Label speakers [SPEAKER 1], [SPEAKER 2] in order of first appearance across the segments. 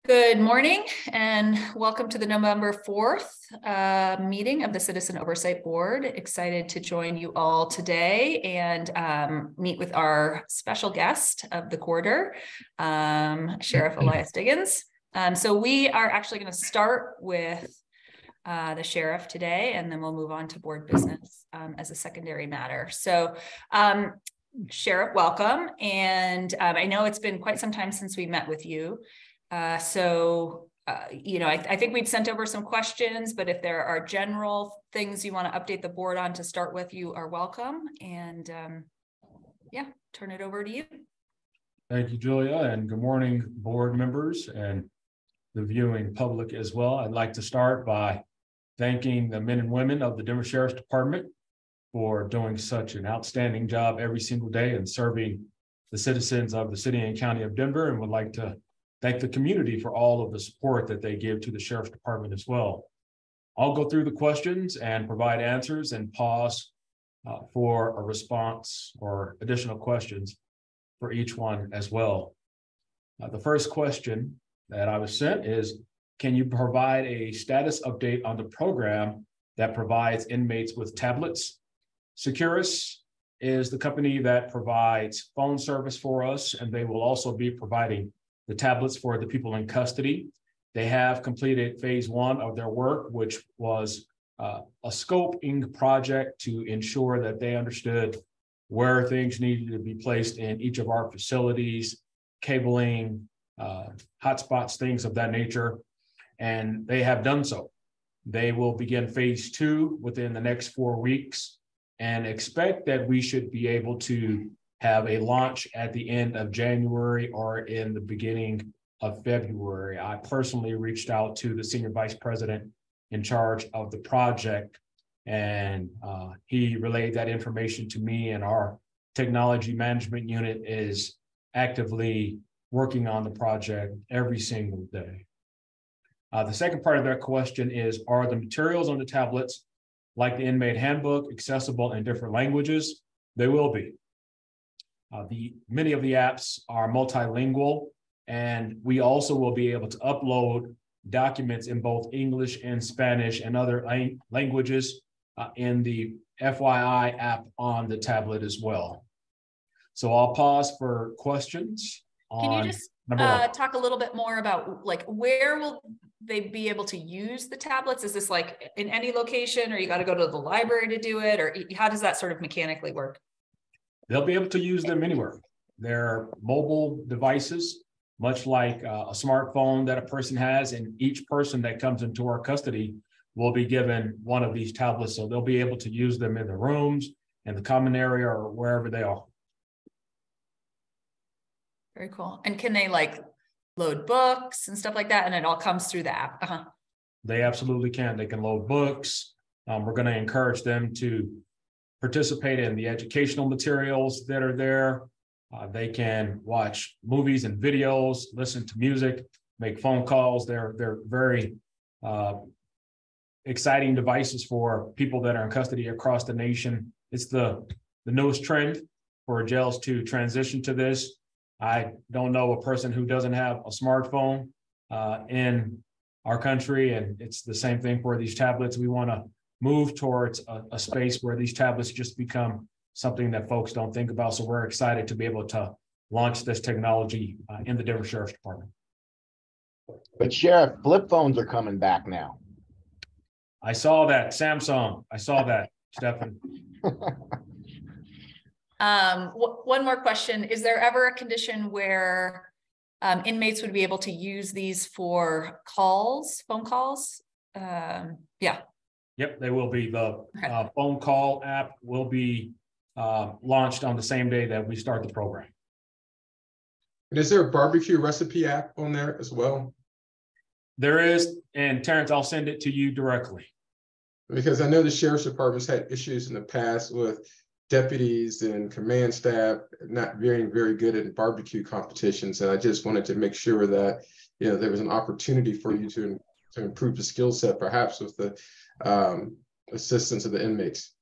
[SPEAKER 1] Good morning and welcome to the November 4th meeting of the Citizen Oversight Board. Excited to join you all today and meet with our special guest of the quarter, Sheriff Elias Diggins. So we are actually going to start with the sheriff today, and then we'll move on to board business as a secondary matter. So Sheriff, welcome. And I know it's been quite some time since we met with you. I think we've sent over some questions, but if there are general things you want to update the board on to start with, you are welcome. And turn it over to you.
[SPEAKER 2] Thank you, Julia, and good morning, board members and the viewing public as well. I'd like to start by thanking the men and women of the Denver Sheriff's Department for doing such an outstanding job every single day and serving the citizens of the city and county of Denver, and would like to thank the community for all of the support that they give to the Sheriff's Department as well. I'll go through the questions and provide answers and pause for a response or additional questions for each one as well. The first question that I was sent is, can you provide a status update on the program that provides inmates with tablets? Securus is the company that provides phone service for us, and they will also be providing the tablets for the people in custody. They have completed phase 1 of their work, which was a scoping project to ensure that they understood where things needed to be placed in each of our facilities, cabling, hotspots, things of that nature, and they have done so. They will begin phase 2 within the next 4 weeks and expect that we should be able to have a launch at the end of January or in the beginning of February. I personally reached out to the senior vice president in charge of the project, and he relayed that information to me, and our technology management unit is actively working on the project every single day. The second part of that question is, are the materials on the tablets, like the inmate handbook, accessible in different languages? They will be. Many of the apps are multilingual, and we also will be able to upload documents in both English and Spanish and other languages in the FYI app on the tablet as well. So I'll pause for questions.
[SPEAKER 1] Can you just talk a little bit more about, like, where will they be able to use the tablets? Is this like in any location, or you got to go to the library to do it, or how does that sort of mechanically work?
[SPEAKER 2] They'll be able to use them anywhere. They're mobile devices, much like a smartphone that a person has, and each person that comes into our custody will be given one of these tablets. So they'll be able to use them in the rooms, in the common area, or wherever they are.
[SPEAKER 1] Very cool. And can they like load books and stuff like that, and it all comes through the app?
[SPEAKER 2] They absolutely can. They can load books. We're going to encourage them to participate in the educational materials that are there. They can watch movies and videos, listen to music, make phone calls. They're very exciting devices for people that are in custody across the nation. It's the newest trend for jails to transition to this. I don't know a person who doesn't have a smartphone in our country, and it's the same thing for these tablets. We want to move towards a space where these tablets just become something that folks don't think about. So we're excited to be able to launch this technology in the Denver Sheriff's Department.
[SPEAKER 3] But Sheriff, flip phones are coming back now.
[SPEAKER 2] I saw that, Samsung. I saw that, Stefan.
[SPEAKER 1] One more question. Is there ever a condition where inmates would be able to use these for calls, phone calls?
[SPEAKER 2] Yep, they will be. The phone call app will be launched on the same day that we start the program.
[SPEAKER 4] And is there a barbecue recipe app on there as well?
[SPEAKER 2] There is, and Terrence, I'll send it to you directly.
[SPEAKER 4] Because I know the Sheriff's Department's had issues in the past with deputies and command staff not being very good at barbecue competitions, and I just wanted to make sure that there was an opportunity for you to improve the skill set, perhaps with the assistance of the inmates.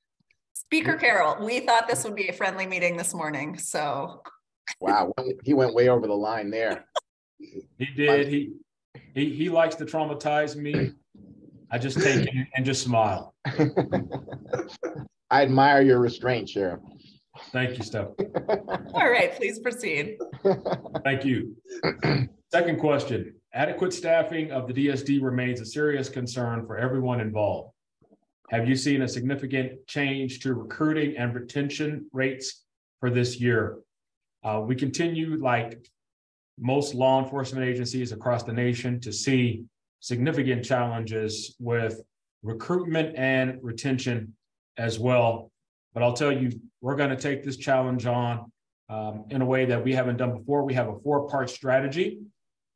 [SPEAKER 1] Speaker Carroll, we thought this would be a friendly meeting this morning, so.
[SPEAKER 3] Wow, he went way over the line there.
[SPEAKER 2] He did. He likes to traumatize me. I just take it and just smile.
[SPEAKER 3] I admire your restraint, Sheriff.
[SPEAKER 2] Thank you, Steph.
[SPEAKER 1] All right, please proceed.
[SPEAKER 2] Thank you. Second question. Adequate staffing of the DSD remains a serious concern for everyone involved. Have you seen a significant change to recruiting and retention rates for this year? We continue, like most law enforcement agencies across the nation, to see significant challenges with recruitment and retention as well. But I'll tell you, we're going to take this challenge on in a way that we haven't done before. We have a 4-part strategy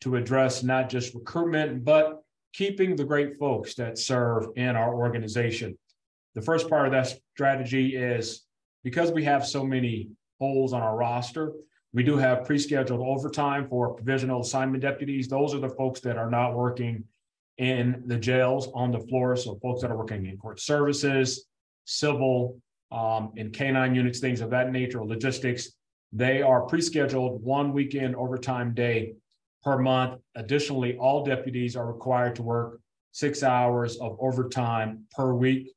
[SPEAKER 2] to address not just recruitment, but keeping the great folks that serve in our organization. The first part of that strategy is, because we have so many holes on our roster, we do have pre-scheduled overtime for provisional assignment deputies. Those are the folks that are not working in the jails on the floor. So folks that are working in court services, civil, in canine units, things of that nature, logistics, they are pre-scheduled 1 weekend overtime day per month. Additionally, all deputies are required to work 6 hours of overtime per week.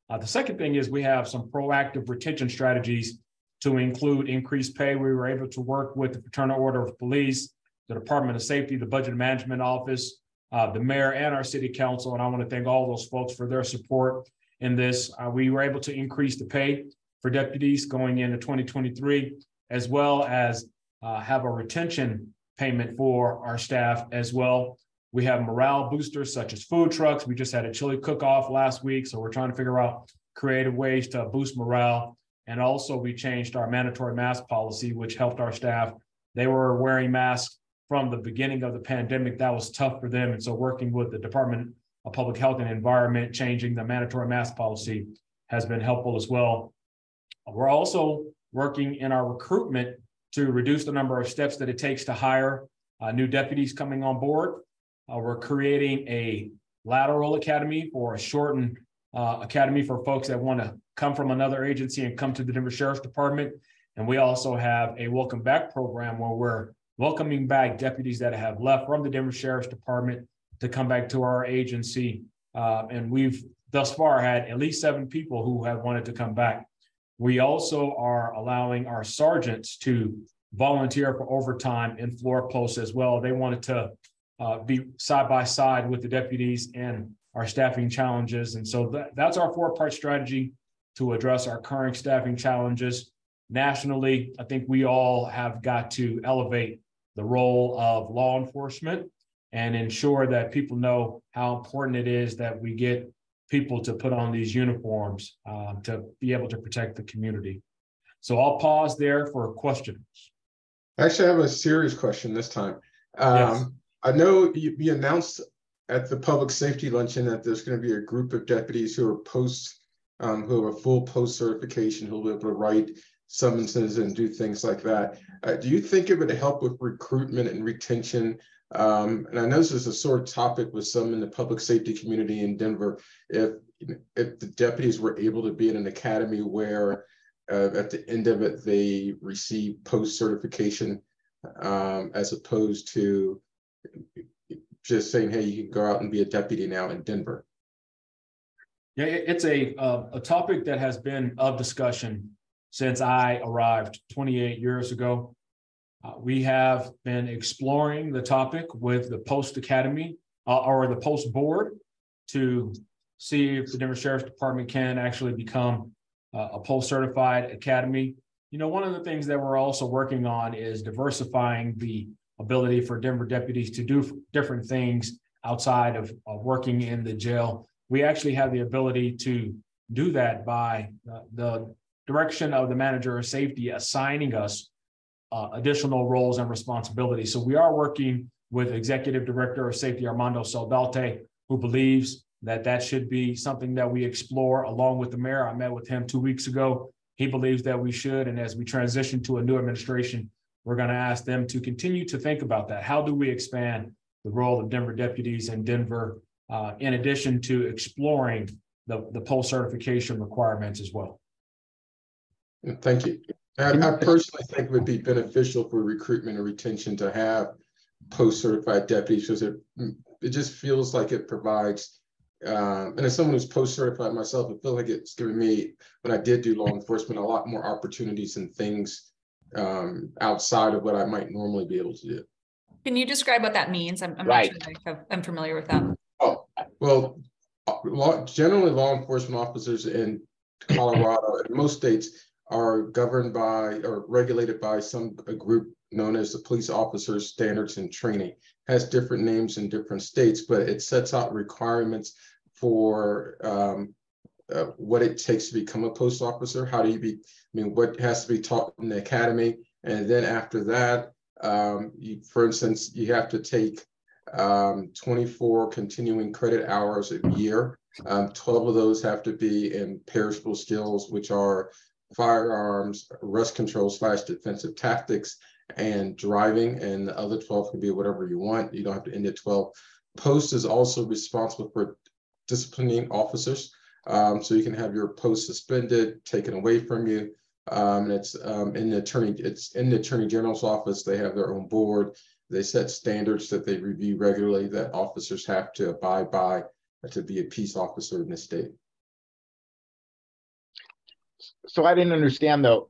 [SPEAKER 2] The second thing is we have some proactive retention strategies to include increased pay. We were able to work with the Fraternal Order of Police, the Department of Safety, the Budget Management Office, the mayor, and our city council. And I want to thank all those folks for their support in this. We were able to increase the pay for deputies going into 2023, as well as have a retention payment for our staff as well. We have morale boosters such as food trucks. We just had a chili cook-off last week, so we're trying to figure out creative ways to boost morale. And also we changed our mandatory mask policy, which helped our staff. They were wearing masks from the beginning of the pandemic. That was tough for them. And so working with the Department of Public Health and Environment, changing the mandatory mask policy has been helpful as well. We're also working in our recruitment to reduce the number of steps that it takes to hire new deputies coming on board. We're creating a lateral academy, or a shortened academy for folks that want to come from another agency and come to the Denver Sheriff's Department. And we also have a welcome back program where we're welcoming back deputies that have left from the Denver Sheriff's Department to come back to our agency. And we've thus far had at least 7 people who have wanted to come back. We also are allowing our sergeants to volunteer for overtime in floor posts as well. They wanted to be side by side with the deputies and our staffing challenges. And so that's our 4-part strategy to address our current staffing challenges. Nationally, I think we all have got to elevate the role of law enforcement and ensure that people know how important it is that we get people to put on these uniforms to be able to protect the community. So I'll pause there for questions.
[SPEAKER 4] Actually, I have a serious question this time.
[SPEAKER 2] Yes.
[SPEAKER 4] I know you announced at the public safety luncheon that there's going to be a group of deputies who are who have a full post certification, who will be able to write summonses and do things like that. Do you think it would help with recruitment and retention? And I know this is a sore topic with some in the public safety community in Denver. If the deputies were able to be in an academy where at the end of it, they receive post certification as opposed to just saying, hey, you can go out and be a deputy now in Denver.
[SPEAKER 2] Yeah, it's a topic that has been of discussion since I arrived 28 years ago. We have been exploring the topic with the Post Academy or the Post Board to see if the Denver Sheriff's Department can actually become a Post Certified Academy. You know, one of the things that we're also working on is diversifying the ability for Denver deputies to do different things outside of working in the jail. We actually have the ability to do that by the direction of the manager of safety assigning us additional roles and responsibilities. So we are working with Executive Director of Safety, Armando Saldate, who believes that that should be something that we explore along with the mayor. I met with him 2 weeks ago. He believes that we should. And as we transition to a new administration, we're going to ask them to continue to think about that. How do we expand the role of Denver deputies in Denver, in addition to exploring the post certification requirements as well?
[SPEAKER 4] Thank you. I personally think it would be beneficial for recruitment and retention to have post-certified deputies, because it just feels like it provides, and as someone who's post-certified myself, it feels like it's given me, when I did do law enforcement, a lot more opportunities and things outside of what I might normally be able to do.
[SPEAKER 1] Can you describe what that means? I'm not sure I'm familiar with that.
[SPEAKER 4] Oh, well, generally law enforcement officers in Colorado and most states are governed by or regulated by a group known as the Police Officers Standards and Training. It has different names in different states, but it sets out requirements for what it takes to become a post officer. How do you be, what has to be taught in the academy. And then after that, for instance, you have to take 24 continuing credit hours a year. 12 of those have to be in perishable skills, which are firearms, arrest control / defensive tactics, and driving. And the other 12 can be whatever you want. You don't have to end at 12. Post is also responsible for disciplining officers. So you can have your post suspended, taken away from you. And it's in the Attorney General's office. They have their own board. They set standards that they review regularly that officers have to abide by to be a peace officer in the state.
[SPEAKER 3] So I didn't understand though.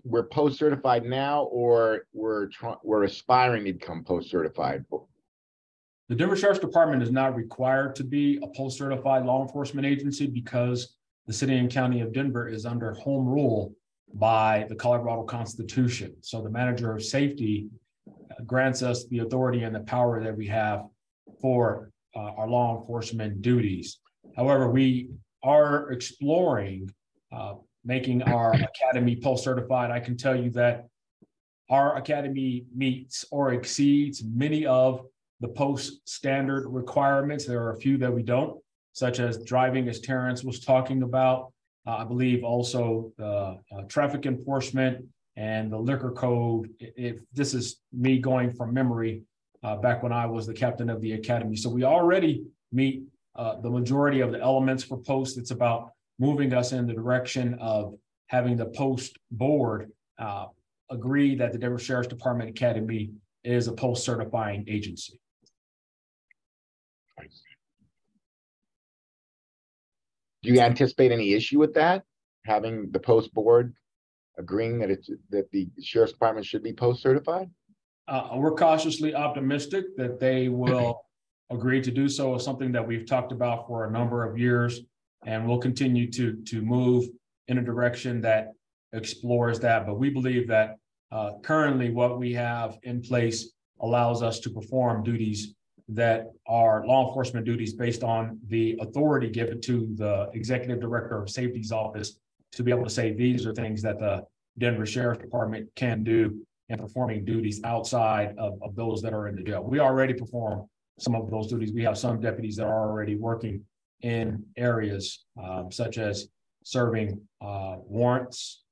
[SPEAKER 3] We're post certified now, or we're aspiring to become post certified.
[SPEAKER 2] The Denver Sheriff's Department is not required to be a post certified law enforcement agency because the city and county of Denver is under home rule by the Colorado Constitution. So the manager of safety grants us the authority and the power that we have for our law enforcement duties. However, we are exploring making our academy post-certified. I can tell you that our academy meets or exceeds many of the post-standard requirements. There are a few that we don't, such as driving, as Terrence was talking about. I believe also traffic enforcement and the liquor code. If this is me going from memory, back when I was the captain of the academy. So we already meet the majority of the elements for post. It's about moving us in the direction of having the post board agree that the Denver Sheriff's Department Academy is a post certifying agency.
[SPEAKER 3] Do you anticipate any issue with that, having the post board agreeing that the Sheriff's Department should be post certified?
[SPEAKER 2] We're cautiously optimistic that they will agree to do so. It's something that we've talked about for a number of years, and we'll continue to move in a direction that explores that. But we believe that currently what we have in place allows us to perform duties that are law enforcement duties based on the authority given to the executive director of safety's office to be able to say these are things that the Denver Sheriff's Department can do in performing duties outside of those that are in the jail. We already perform some of those duties. We have some deputies that are already working in areas such as serving warrants.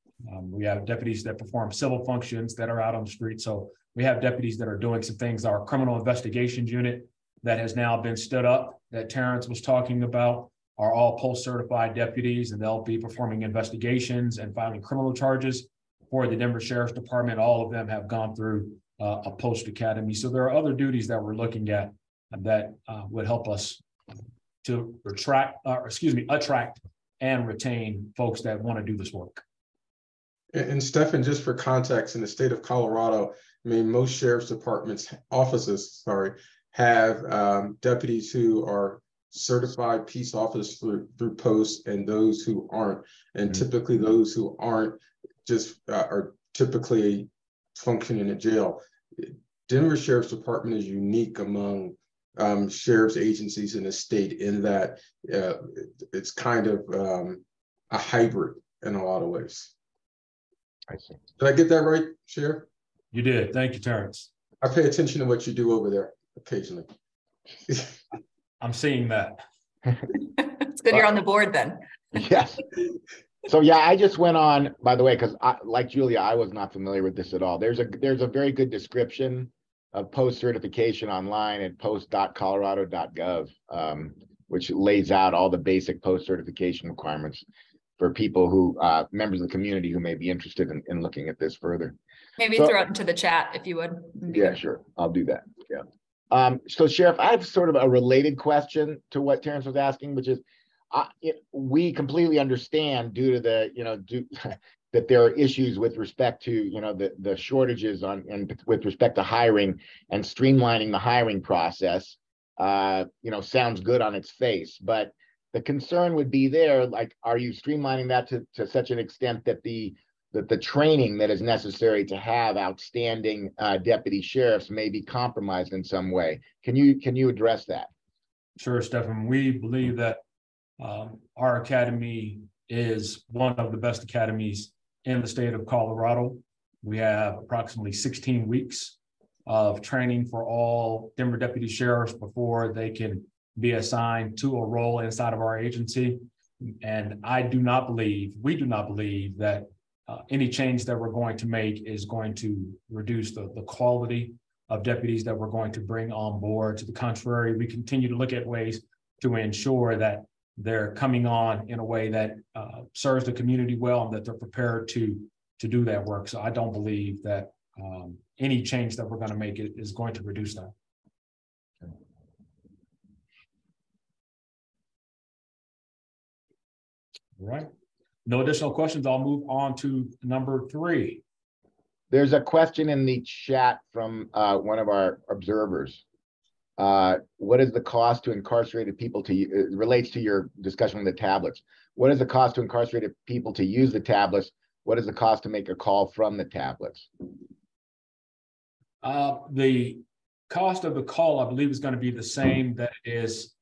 [SPEAKER 2] We have deputies that perform civil functions that are out on the street. So we have deputies that are doing some things. Our criminal investigations unit that has now been stood up that Terrence was talking about are all post-certified deputies, and they'll be performing investigations and filing criminal charges for the Denver Sheriff's Department. All of them have gone through a post academy. So there are other duties that we're looking at that would help us to attract and retain folks that want to do this work.
[SPEAKER 4] And Stephan, just for context, in the state of Colorado, most sheriff's departments offices, have deputies who are certified peace officers through post, and those who aren't. And typically those who aren't just are typically functioning in a jail. Denver Sheriff's Department is unique among sheriff's agencies in the state in that it's kind of a hybrid in a lot of ways.
[SPEAKER 3] I see.
[SPEAKER 4] Did I get that right, Sheriff?
[SPEAKER 2] You did. Thank you, Terrence.
[SPEAKER 4] I pay attention to what you do over there occasionally.
[SPEAKER 2] I'm seeing that.
[SPEAKER 1] It's good you're on the board then.
[SPEAKER 3] Yes. So yeah, I just went on, by the way, because like Julia, I was not familiar with this at all. There's a very good description of post certification online at post.colorado.gov, which lays out all the basic post certification requirements for people who, members of the community who may be interested in looking at this further.
[SPEAKER 1] Maybe
[SPEAKER 3] So,
[SPEAKER 1] throw it into the chat if you would.
[SPEAKER 3] Yeah, sure. I'll do that. Yeah. So Sheriff, I have sort of a related question to what Terrence was asking, which is, we completely understand due to the, that there are issues with respect to, the shortages and with respect to hiring and streamlining the hiring process, sounds good on its face, but the concern would be there, like, are you streamlining that to such an extent that the training that is necessary to have outstanding deputy sheriffs may be compromised in some way? Can you address that?
[SPEAKER 2] Sure, Stephen. We believe that our academy is one of the best academies in the state of Colorado. We have approximately 16 weeks of training for all Denver deputy sheriffs before they can be assigned to a role inside of our agency. And we do not believe that any change that we're going to make is going to reduce the quality of deputies that we're going to bring on board. To the contrary, we continue to look at ways to ensure that they're coming on in a way that serves the community well and that they're prepared to do that work. So I don't believe that any change that we're going to make is going to reduce that. All right. No additional questions. I'll move on to number 3.
[SPEAKER 3] There's a question in the chat from one of our observers. What is the cost to incarcerated people it relates to your discussion on the tablets. What is the cost to incarcerated people to use the tablets? What is the cost to make a call from the tablets?
[SPEAKER 2] The cost of the call, I believe, is going to be the same that it is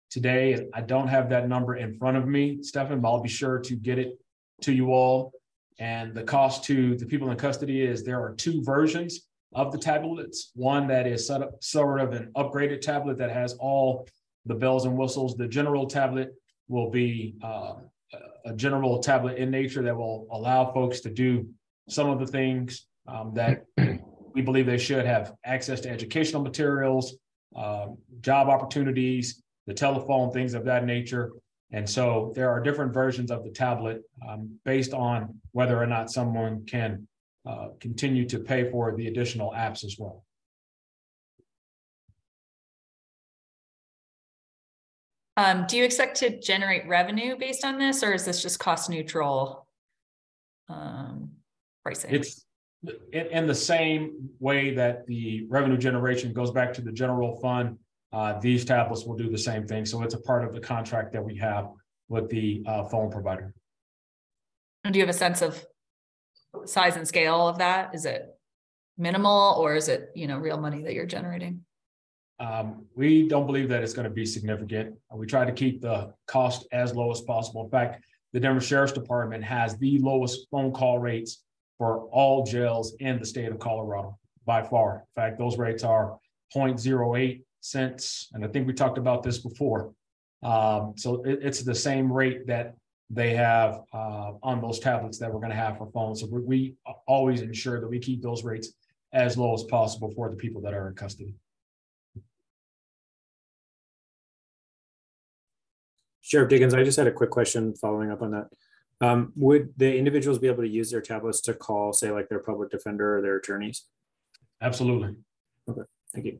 [SPEAKER 2] today. I don't have that number in front of me, Stephen, but I'll be sure to get it to you all. And the cost to the people in custody is there are 2 versions of the tablets. One that is sort of an upgraded tablet that has all the bells and whistles. The general tablet will be a general tablet in nature that will allow folks to do some of the things that we believe they should have access to: educational materials, job opportunities, the telephone, things of that nature. And so there are different versions of the tablet based on whether or not someone can continue to pay for the additional apps as well.
[SPEAKER 1] Do you expect to generate revenue based on this, or is this just cost neutral pricing?
[SPEAKER 2] It's in the same way that the revenue generation goes back to the general fund. These tablets will do the same thing. So it's a part of the contract that we have with the phone provider.
[SPEAKER 1] And do you have a sense of size and scale of that? Is it minimal, or is it, real money that you're generating?
[SPEAKER 2] We don't believe that it's going to be significant. We try to keep the cost as low as possible. In fact, the Denver Sheriff's Department has the lowest phone call rates for all jails in the state of Colorado by far. In fact, those rates are 0.08 cents. And I think we talked about this before. So it's the same rate that they have on those tablets that we're going to have for phones. So we always ensure that we keep those rates as low as possible for the people that are in custody.
[SPEAKER 5] Sheriff Diggins, I just had a quick question following up on that. Would the individuals be able to use their tablets to call, say, like their public defender or their attorneys?
[SPEAKER 2] Absolutely.
[SPEAKER 5] Okay, thank you.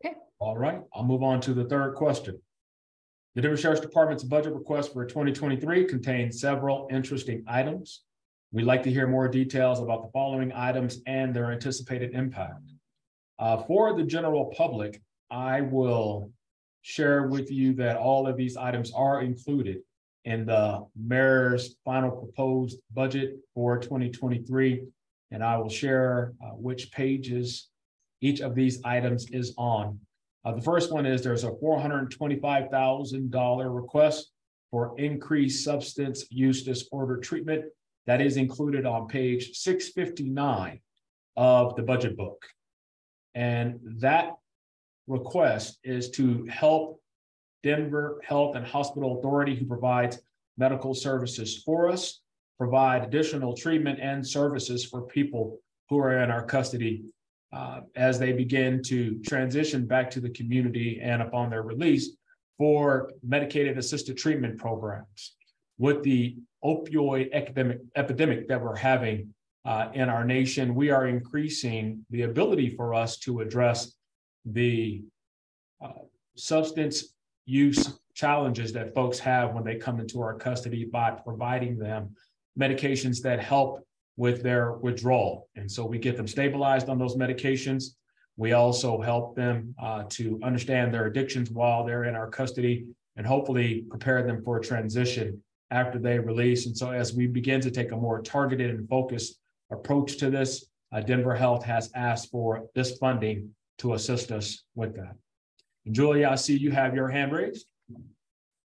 [SPEAKER 1] Okay.
[SPEAKER 2] All right, I'll move on to the 3rd question. The Denver Sheriff's Department's budget request for 2023 contains several interesting items. We'd like to hear more details about the following items and their anticipated impact. For the general public, I will share with you that all of these items are included in the mayor's final proposed budget for 2023. And I will share which pages each of these items is on. The first one is there's a $425,000 request for increased substance use disorder treatment. That is included on page 659 of the budget book. And that request is to help Denver Health and Hospital Authority, who provides medical services for us, provide additional treatment and services for people who are in our custody as they begin to transition back to the community and upon their release for medicated assisted treatment programs. With the opioid epidemic that we're having in our nation, we are increasing the ability for us to address the substance use challenges that folks have when they come into our custody by providing them medications that help with their withdrawal. And so we get them stabilized on those medications. We also help them to understand their addictions while they're in our custody and hopefully prepare them for a transition after they release. And so as we begin to take a more targeted and focused approach to this, Denver Health has asked for this funding to assist us with that. And Julia, I see you have your hand raised.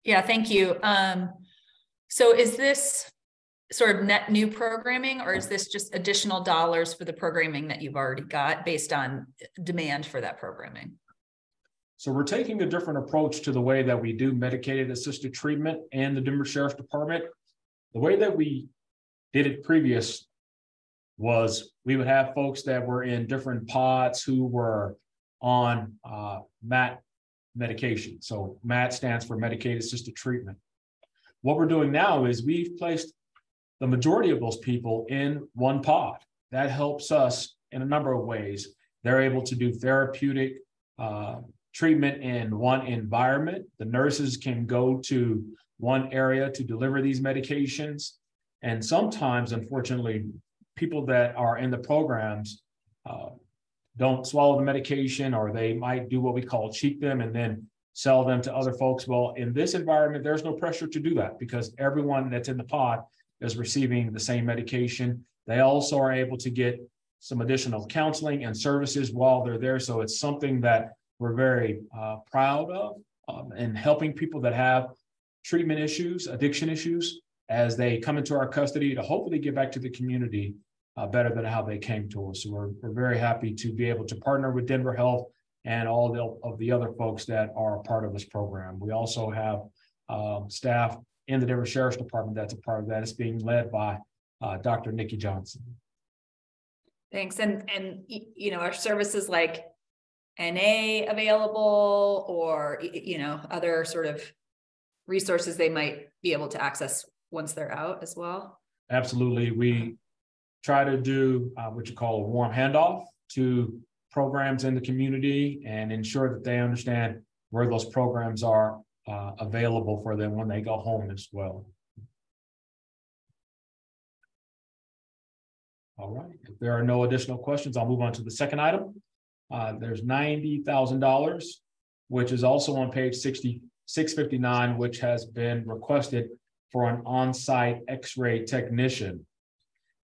[SPEAKER 1] Yeah, thank you. So is this sort of net new programming, or is this just additional dollars for the programming that you've already got based on demand for that programming?
[SPEAKER 2] So we're taking a different approach to the way that we do medicated assisted treatment in the Denver Sheriff's Department. The way that we did it previous was we would have folks that were in different pods who were on MAT medication. So MAT stands for medicated assisted treatment. What we're doing now is we've placed the majority of those people in one pod. That helps us in a number of ways. They're able to do therapeutic treatment in one environment. The nurses can go to one area to deliver these medications. And sometimes, unfortunately, people that are in the programs don't swallow the medication, or they might do what we call cheat them and then sell them to other folks. Well, in this environment, there's no pressure to do that because everyone that's in the pod is receiving the same medication. They also are able to get some additional counseling and services while they're there. So it's something that we're very proud of and helping people that have treatment issues, addiction issues, as they come into our custody to hopefully get back to the community better than how they came to us. So we're very happy to be able to partner with Denver Health and all of the other folks that are a part of this program. We also have staff in the Denver Sheriff's Department that's a part of that. It's being led by Dr. Nikki Johnson.
[SPEAKER 1] Thanks. And you know, are services like NA available, or other sort of resources they might be able to access once they're out as well? Absolutely.
[SPEAKER 2] We try to do what you call a warm handoff to programs in the community and ensure that they understand where those programs are available for them when they go home as well. All right, if there are no additional questions, I'll move on to the second item. There's $90,000, which is also on page 659, which has been requested for an on-site X-ray technician.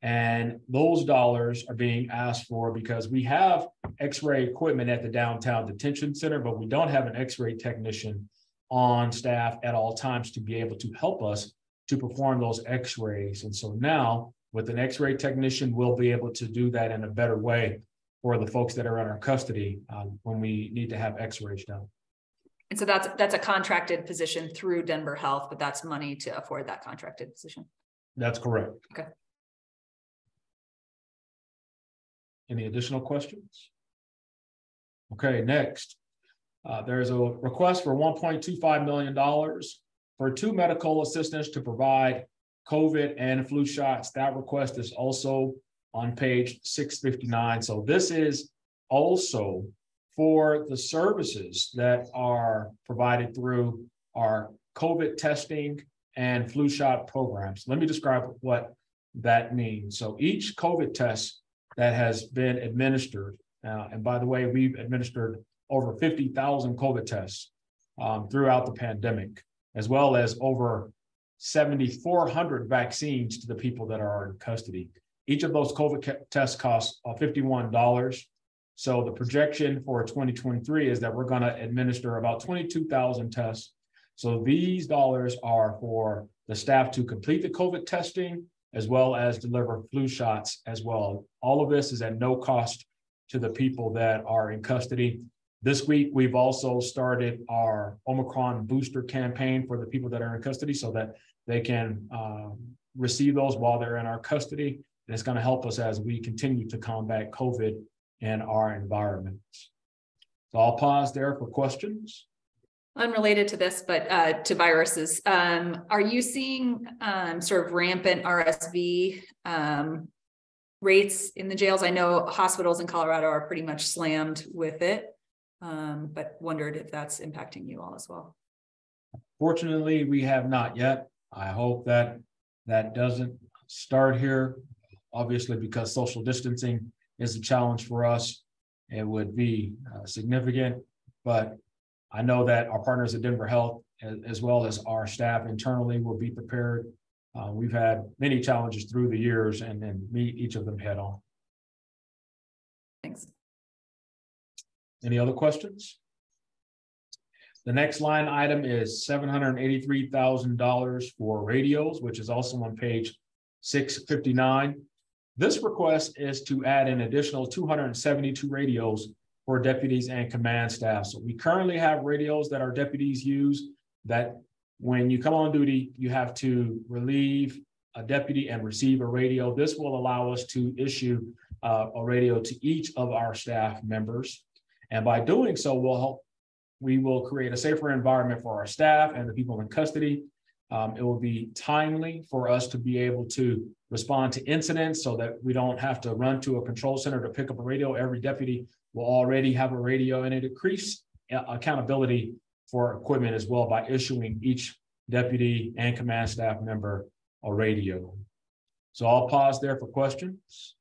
[SPEAKER 2] And those dollars are being asked for because we have X-ray equipment at the downtown detention center, but we don't have an X-ray technician on staff at all times to be able to help us to perform those X-rays. And so now with an X-ray technician, we'll be able to do that in a better way for the folks that are in our custody when we need to have X-rays done.
[SPEAKER 1] And so that's a contracted position through Denver Health, but that's money to afford that contracted position.
[SPEAKER 2] That's correct.
[SPEAKER 1] Okay.
[SPEAKER 2] Any additional questions? Okay, next. There's a request for $1.25 million for 2 medical assistants to provide COVID and flu shots. That request is also on page 659. So this is also for the services that are provided through our COVID testing and flu shot programs. Let me describe what that means. So each COVID test that has been administered, and by the way, we've administered over 50,000 COVID tests throughout the pandemic, as well as over 7,400 vaccines to the people that are in custody. Each of those COVID tests costs $51. So the projection for 2023 is that we're going to administer about 22,000 tests. So these dollars are for the staff to complete the COVID testing, as well as deliver flu shots as well. All of this is at no cost to the people that are in custody. This week, we've also started our Omicron booster campaign for the people that are in custody so that they can receive those while they're in our custody. And it's going to help us as we continue to combat COVID in our environments. So I'll pause there for questions.
[SPEAKER 1] Unrelated to this, but to viruses, are you seeing sort of rampant RSV rates in the jails? I know hospitals in Colorado are pretty much slammed with it, but wondered if that's impacting you all as well.
[SPEAKER 2] Fortunately, we have not yet. I hope that that doesn't start here. Obviously, because social distancing is a challenge for us, it would be significant, but I know that our partners at Denver Health, as well as our staff internally, will be prepared. We've had many challenges through the years and meet each of them head on.
[SPEAKER 1] Thanks.
[SPEAKER 2] Any other questions? The next line item is $783,000 for radios, which is also on page 659. This request is to add an additional 272 radios for deputies and command staff. So we currently have radios that our deputies use that when you come on duty, you have to relieve a deputy and receive a radio. This will allow us to issue a radio to each of our staff members. And by doing so, we will create a safer environment for our staff and the people in custody. It will be timely for us to be able to respond to incidents so that we don't have to run to a control center to pick up a radio. Every deputy will already have a radio, and it increases accountability for equipment as well by issuing each deputy and command staff member a radio. So I'll pause there for questions.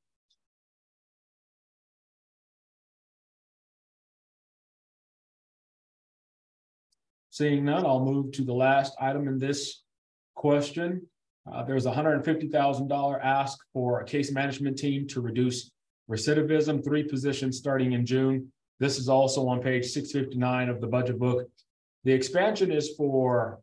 [SPEAKER 2] Seeing none, I'll move to the last item in this question. There's a $150,000 ask for a case management team to reduce recidivism, 3 positions starting in June. This is also on page 659 of the budget book. The expansion is for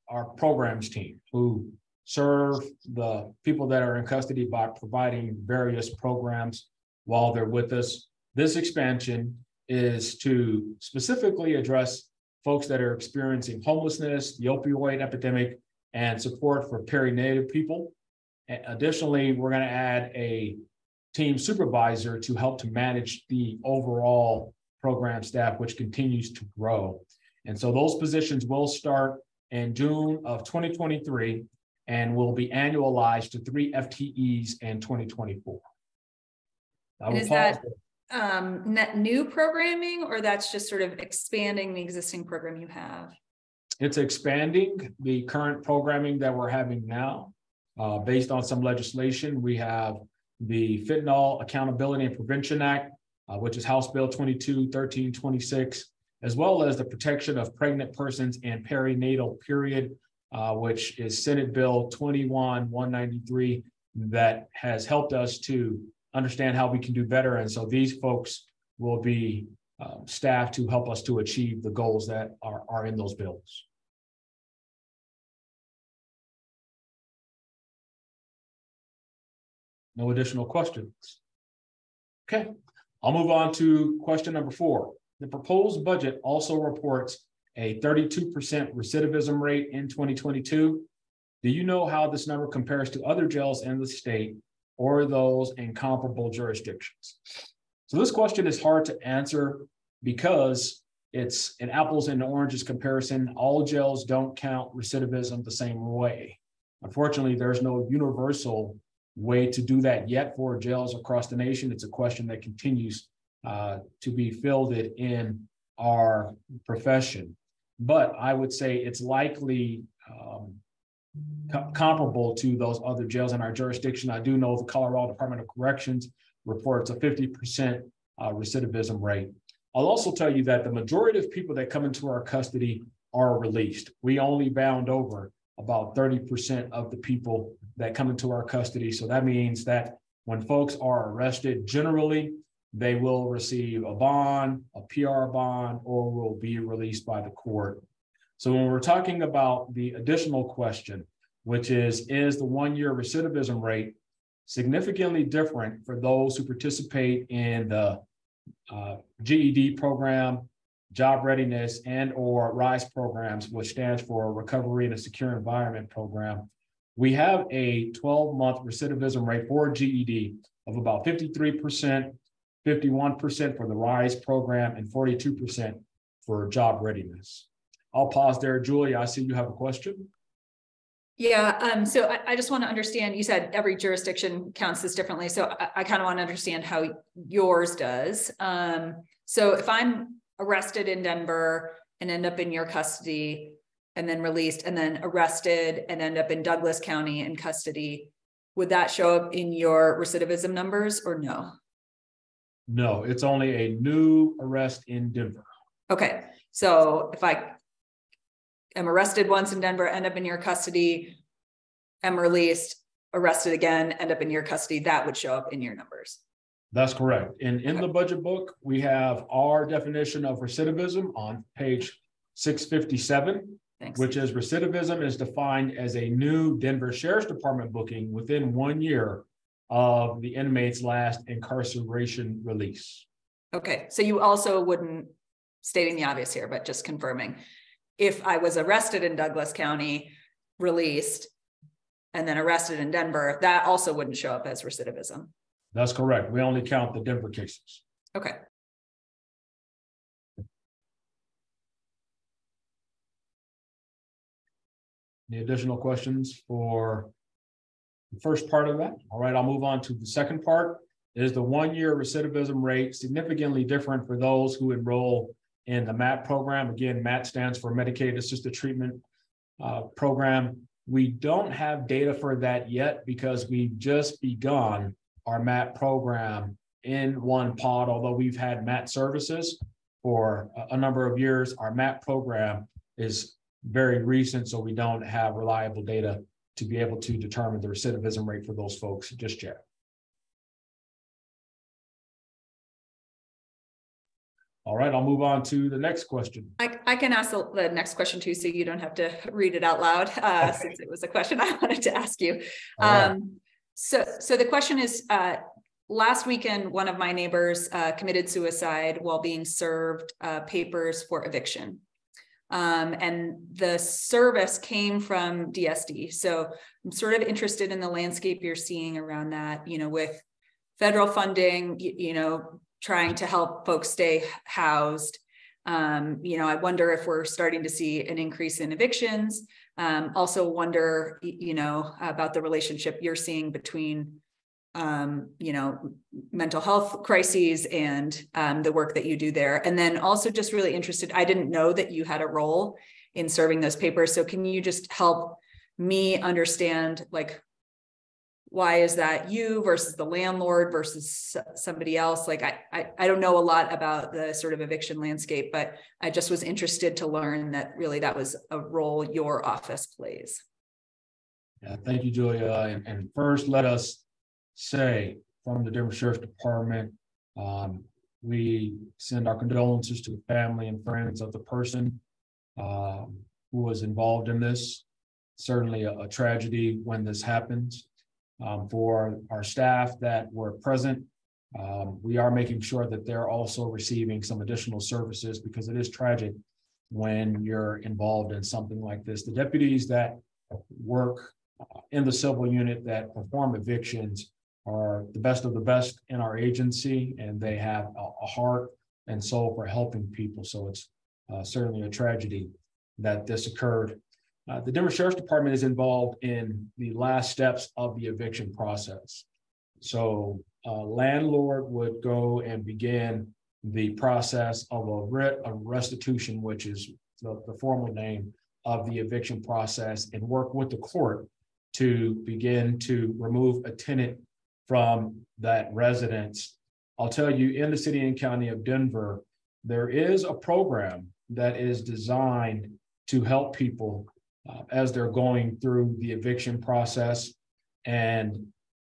[SPEAKER 2] our programs team who serve the people that are in custody by providing various programs while they're with us. This expansion is to specifically address folks that are experiencing homelessness, the opioid epidemic, and support for perinatal people. Additionally, we're going to add a team supervisor to help to manage the overall program staff, which continues to grow. And so those positions will start in June of 2023 and will be annualized to 3 FTEs in 2024.
[SPEAKER 1] And is that net new programming, or that's just sort of expanding the existing program you have?
[SPEAKER 2] It's expanding the current programming that we're having now. Based on some legislation, we have the Fentanyl Accountability and Prevention Act, which is House Bill 22-1326, as well as the Protection of Pregnant Persons and Perinatal Period, which is Senate Bill 21-193, that has helped us to understand how we can do better. And so these folks will be staffed to help us to achieve the goals that are in those bills. No additional questions. Okay, I'll move on to question number 4. The proposed budget also reports a 32% recidivism rate in 2022. Do you know how this number compares to other jails in the state or those in comparable jurisdictions? So this question is hard to answer because it's an apples and oranges comparison. All jails don't count recidivism the same way. Unfortunately, there's no universal way to do that yet for jails across the nation. It's a question that continues to be fielded in our profession. But I would say it's likely comparable to those other jails in our jurisdiction. I do know the Colorado Department of Corrections reports a 50% recidivism rate. I'll also tell you that the majority of people that come into our custody are released. We only bound over about 30% of the people that come into our custody. So that means that when folks are arrested, generally, they will receive a bond, a PR bond, or will be released by the court. So when we're talking about the additional question, which is the 1-year recidivism rate significantly different for those who participate in the GED program, job readiness, and or RISE programs, which stands for Recovery in a Secure Environment program? We have a 12-month recidivism rate for GED of about 53%, 51% for the RISE program, and 42% for job readiness. I'll pause there. Julie, I see you have a question.
[SPEAKER 1] Yeah, so I just want to understand, you said every jurisdiction counts this differently. So I kind of want to understand how yours does. So if I'm arrested in Denver and end up in your custody and then released and then arrested and end up in Douglas County in custody, would that show up in your recidivism numbers or no?
[SPEAKER 2] No, it's only a new arrest in Denver.
[SPEAKER 1] Okay, so if I am arrested once in Denver, end up in your custody, am released, arrested again, end up in your custody, that would show up in your numbers.
[SPEAKER 2] That's correct. And in the budget book, we have our definition of recidivism on page 657,
[SPEAKER 1] Thanks.
[SPEAKER 2] which is recidivism is defined as a new Denver Sheriff's Department booking within 1 year of the inmate's last incarceration release.
[SPEAKER 1] Okay, so you also wouldn't, stating the obvious here, but just confirming, if I was arrested in Douglas County, released, and then arrested in Denver, that also wouldn't show up as recidivism.
[SPEAKER 2] That's correct. We only count the Denver cases.
[SPEAKER 1] Okay.
[SPEAKER 2] Any additional questions for the first part of that? All right, I'll move on to the second part. Is the 1 year recidivism rate significantly different for those who enroll in the MAT program? Again, MAT stands for Medicaid Assisted Treatment Program. We don't have data for that yet because we've just begun our MAT program in one pod. Although we've had MAT services for a number of years, our MAT program is very recent, so we don't have reliable data to be able to determine the recidivism rate for those folks just yet. All right, I'll move on to the next question.
[SPEAKER 1] I can ask the next question too, so you don't have to read it out loud,
[SPEAKER 2] Okay.
[SPEAKER 1] since it was a question I wanted to ask you.
[SPEAKER 2] Right.
[SPEAKER 1] So the question is, last weekend, one of my neighbors committed suicide while being served papers for eviction. And the service came from DSD. So I'm sort of interested in the landscape you're seeing around that, with federal funding, trying to help folks stay housed. I wonder if we're starting to see an increase in evictions. Also wonder, about the relationship you're seeing between, mental health crises and the work that you do there. And then also just really interested, I didn't know that you had a role in serving those papers. So can you just help me understand, why is that you versus the landlord versus somebody else? I don't know a lot about the sort of eviction landscape, but I just was interested to learn that really that was a role your office plays.
[SPEAKER 2] Yeah, thank you, Julia. And first, let us say from the Denver Sheriff's Department, we send our condolences to the family and friends of the person who was involved in this. Certainly a tragedy when this happens. For our staff that were present, we are making sure that they're also receiving some additional services because it is tragic when you're involved in something like this. The deputies that work in the civil unit that perform evictions are the best of the best in our agency, and they have a heart and soul for helping people. So it's certainly a tragedy that this occurred. The Denver Sheriff's Department is involved in the last steps of the eviction process. So a landlord would go and begin the process of a writ of restitution, which is the formal name of the eviction process, and work with the court to begin to remove a tenant from that residence. I'll tell you, in the city and county of Denver, there is a program that is designed to help people as they're going through the eviction process. And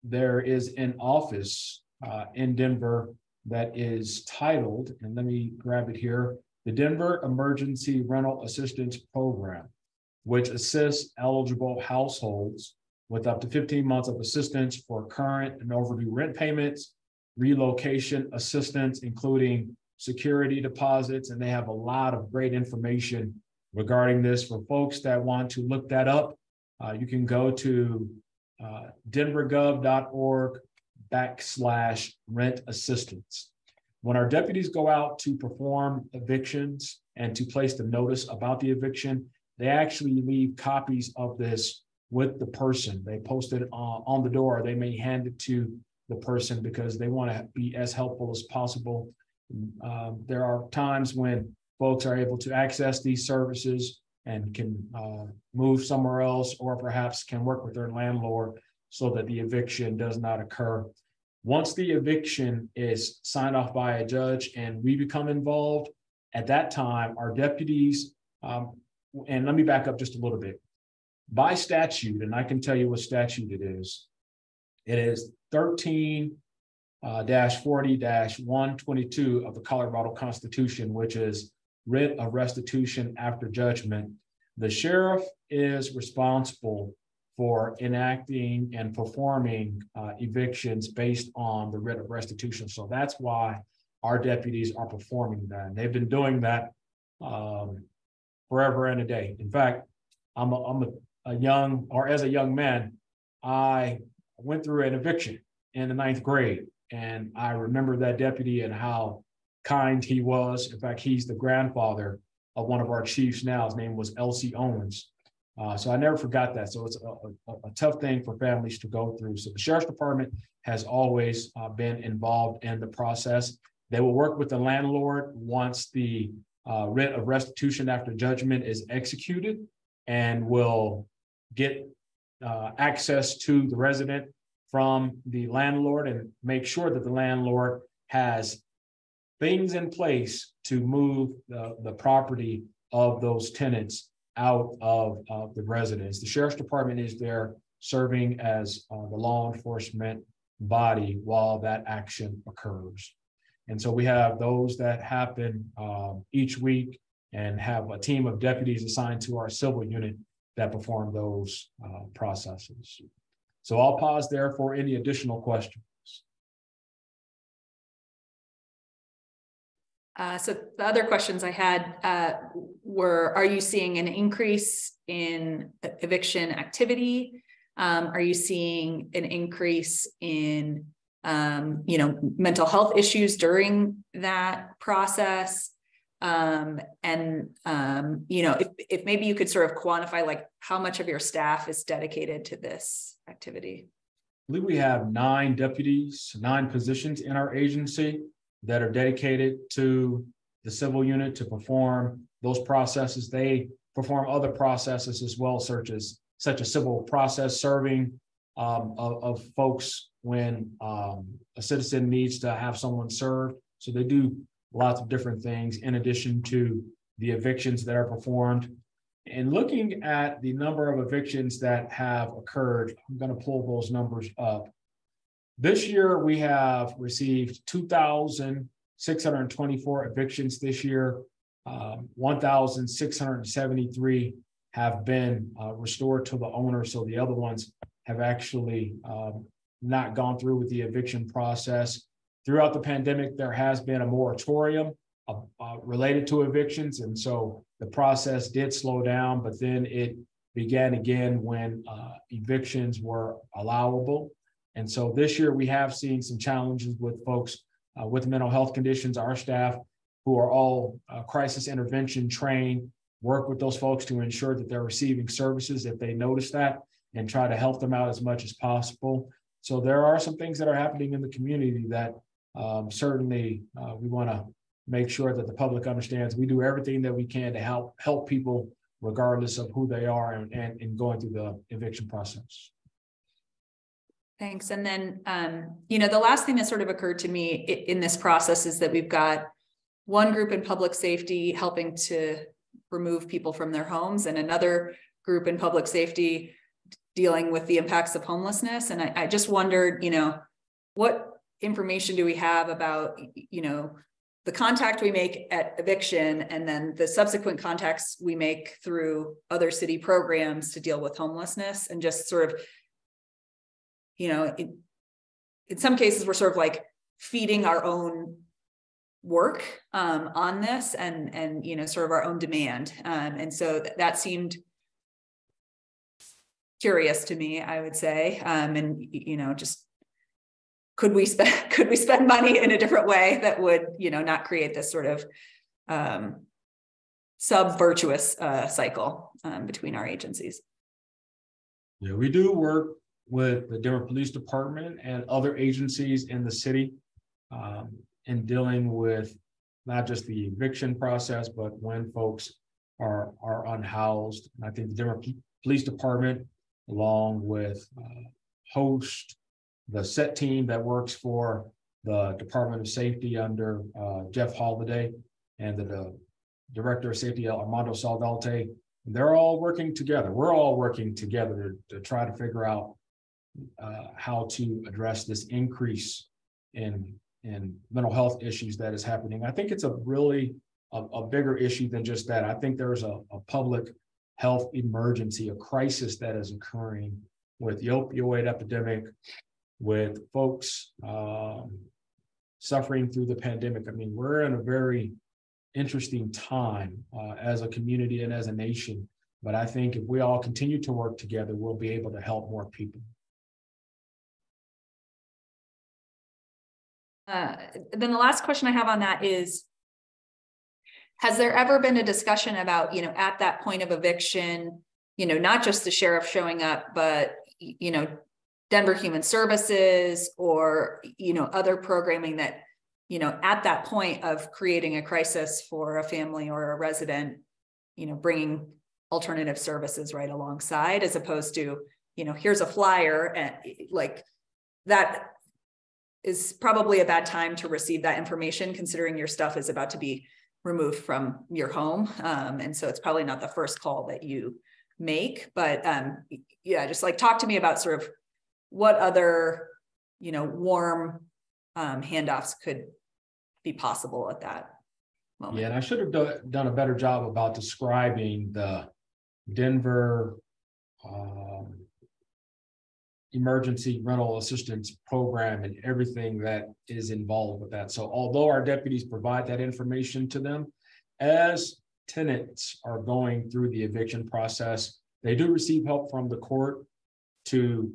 [SPEAKER 2] there is an office in Denver that is titled, and let me grab it here, the Denver Emergency Rental Assistance Program, which assists eligible households with up to 15 months of assistance for current and overdue rent payments, relocation assistance, including security deposits. And they have a lot of great information regarding this. For folks that want to look that up, you can go to denvergov.org/rent assistance. When our deputies go out to perform evictions and to place the notice about the eviction, they actually leave copies of this with the person. They post it on the door. They may hand it to the person because they want to be as helpful as possible. There are times when folks are able to access these services and can move somewhere else, or perhaps can work with their landlord so that the eviction does not occur. Once the eviction is signed off by a judge and we become involved, at that time, our deputies, and let me back up just a little bit. By statute, and I can tell you what statute it is 13-40-122 of the Colorado Constitution, which is writ of restitution after judgment. The sheriff is responsible for enacting and performing evictions based on the writ of restitution. So that's why our deputies are performing that. And they've been doing that forever and a day. In fact, as a young man, I went through an eviction in the 9th grade. And I remember that deputy and how kind he was. In fact, he's the grandfather of one of our chiefs now. His name was L.C. Owens. So I never forgot that. So it's a tough thing for families to go through. So the Sheriff's Department has always been involved in the process. They will work with the landlord once the writ of restitution after judgment is executed, and will get access to the resident from the landlord and make sure that the landlord has things in place to move the property of those tenants out of the residence. The Sheriff's Department is there serving as the law enforcement body while that action occurs. And so we have those that happen each week, and have a team of deputies assigned to our civil unit that perform those processes. So I'll pause there for any additional questions.
[SPEAKER 1] So the other questions I had were, are you seeing an increase in eviction activity? Are you seeing an increase in, mental health issues during that process? If maybe you could sort of quantify, like, how much of your staff is dedicated to this activity?
[SPEAKER 2] I believe we have 9 deputies, 9 positions in our agency that are dedicated to the civil unit to perform those processes. They perform other processes as well, such as civil process serving of folks when a citizen needs to have someone served. So they do lots of different things in addition to the evictions that are performed. And looking at the number of evictions that have occurred, I'm going to pull those numbers up. This year, we have received 2,624 evictions this year. 1,673 have been restored to the owner. So the other ones have actually not gone through with the eviction process. Throughout the pandemic, there has been a moratorium related to evictions. And so the process did slow down, but then it began again when evictions were allowable. And so this year we have seen some challenges with folks with mental health conditions. Our staff, who are all crisis intervention trained, work with those folks to ensure that they're receiving services if they notice that, and try to help them out as much as possible. So there are some things that are happening in the community that certainly we want to make sure that the public understands. We do everything that we can to help people regardless of who they are and going through the eviction process.
[SPEAKER 1] Thanks. And then, the last thing that sort of occurred to me in this process is that we've got one group in public safety helping to remove people from their homes, and another group in public safety dealing with the impacts of homelessness. And I just wondered, what information do we have about, the contact we make at eviction, and then the subsequent contacts we make through other city programs to deal with homelessness, and just sort of, in some cases, we're sort of like feeding our own work on this and sort of our own demand. And so that seemed curious to me, I would say. And, just could we spend money in a different way that would, not create this sort of sub-virtuous cycle between our agencies.
[SPEAKER 2] Yeah, we do work with the Denver Police Department and other agencies in the city in dealing with not just the eviction process, but when folks are unhoused. And I think the Denver Police Department, along with HOST, the set team that works for the Department of Safety under Jeff Holliday, and the Director of Safety, Armando Saldalte, they're all working together. We're all working together to try to figure out how to address this increase in mental health issues that is happening. I think it's a really a bigger issue than just that. I think there's a public health emergency, a crisis that is occurring with the opioid epidemic, with folks suffering through the pandemic. I mean, we're in a very interesting time as a community and as a nation. But I think if we all continue to work together, we'll be able to help more people.
[SPEAKER 1] Then the last question I have on that is, has there ever been a discussion about, at that point of eviction, not just the sheriff showing up, but, Denver Human Services or, other programming that, at that point of creating a crisis for a family or a resident, bringing alternative services right alongside, as opposed to, here's a flyer, and like that is probably a bad time to receive that information, considering your stuff is about to be removed from your home. And so it's probably not the first call that you make, but yeah, just like talk to me about sort of what other, warm handoffs could be possible at that moment.
[SPEAKER 2] Yeah, and I should have done a better job about describing the Denver emergency rental assistance program and everything that is involved with that. So although our deputies provide that information to them, as tenants are going through the eviction process, they do receive help from the court to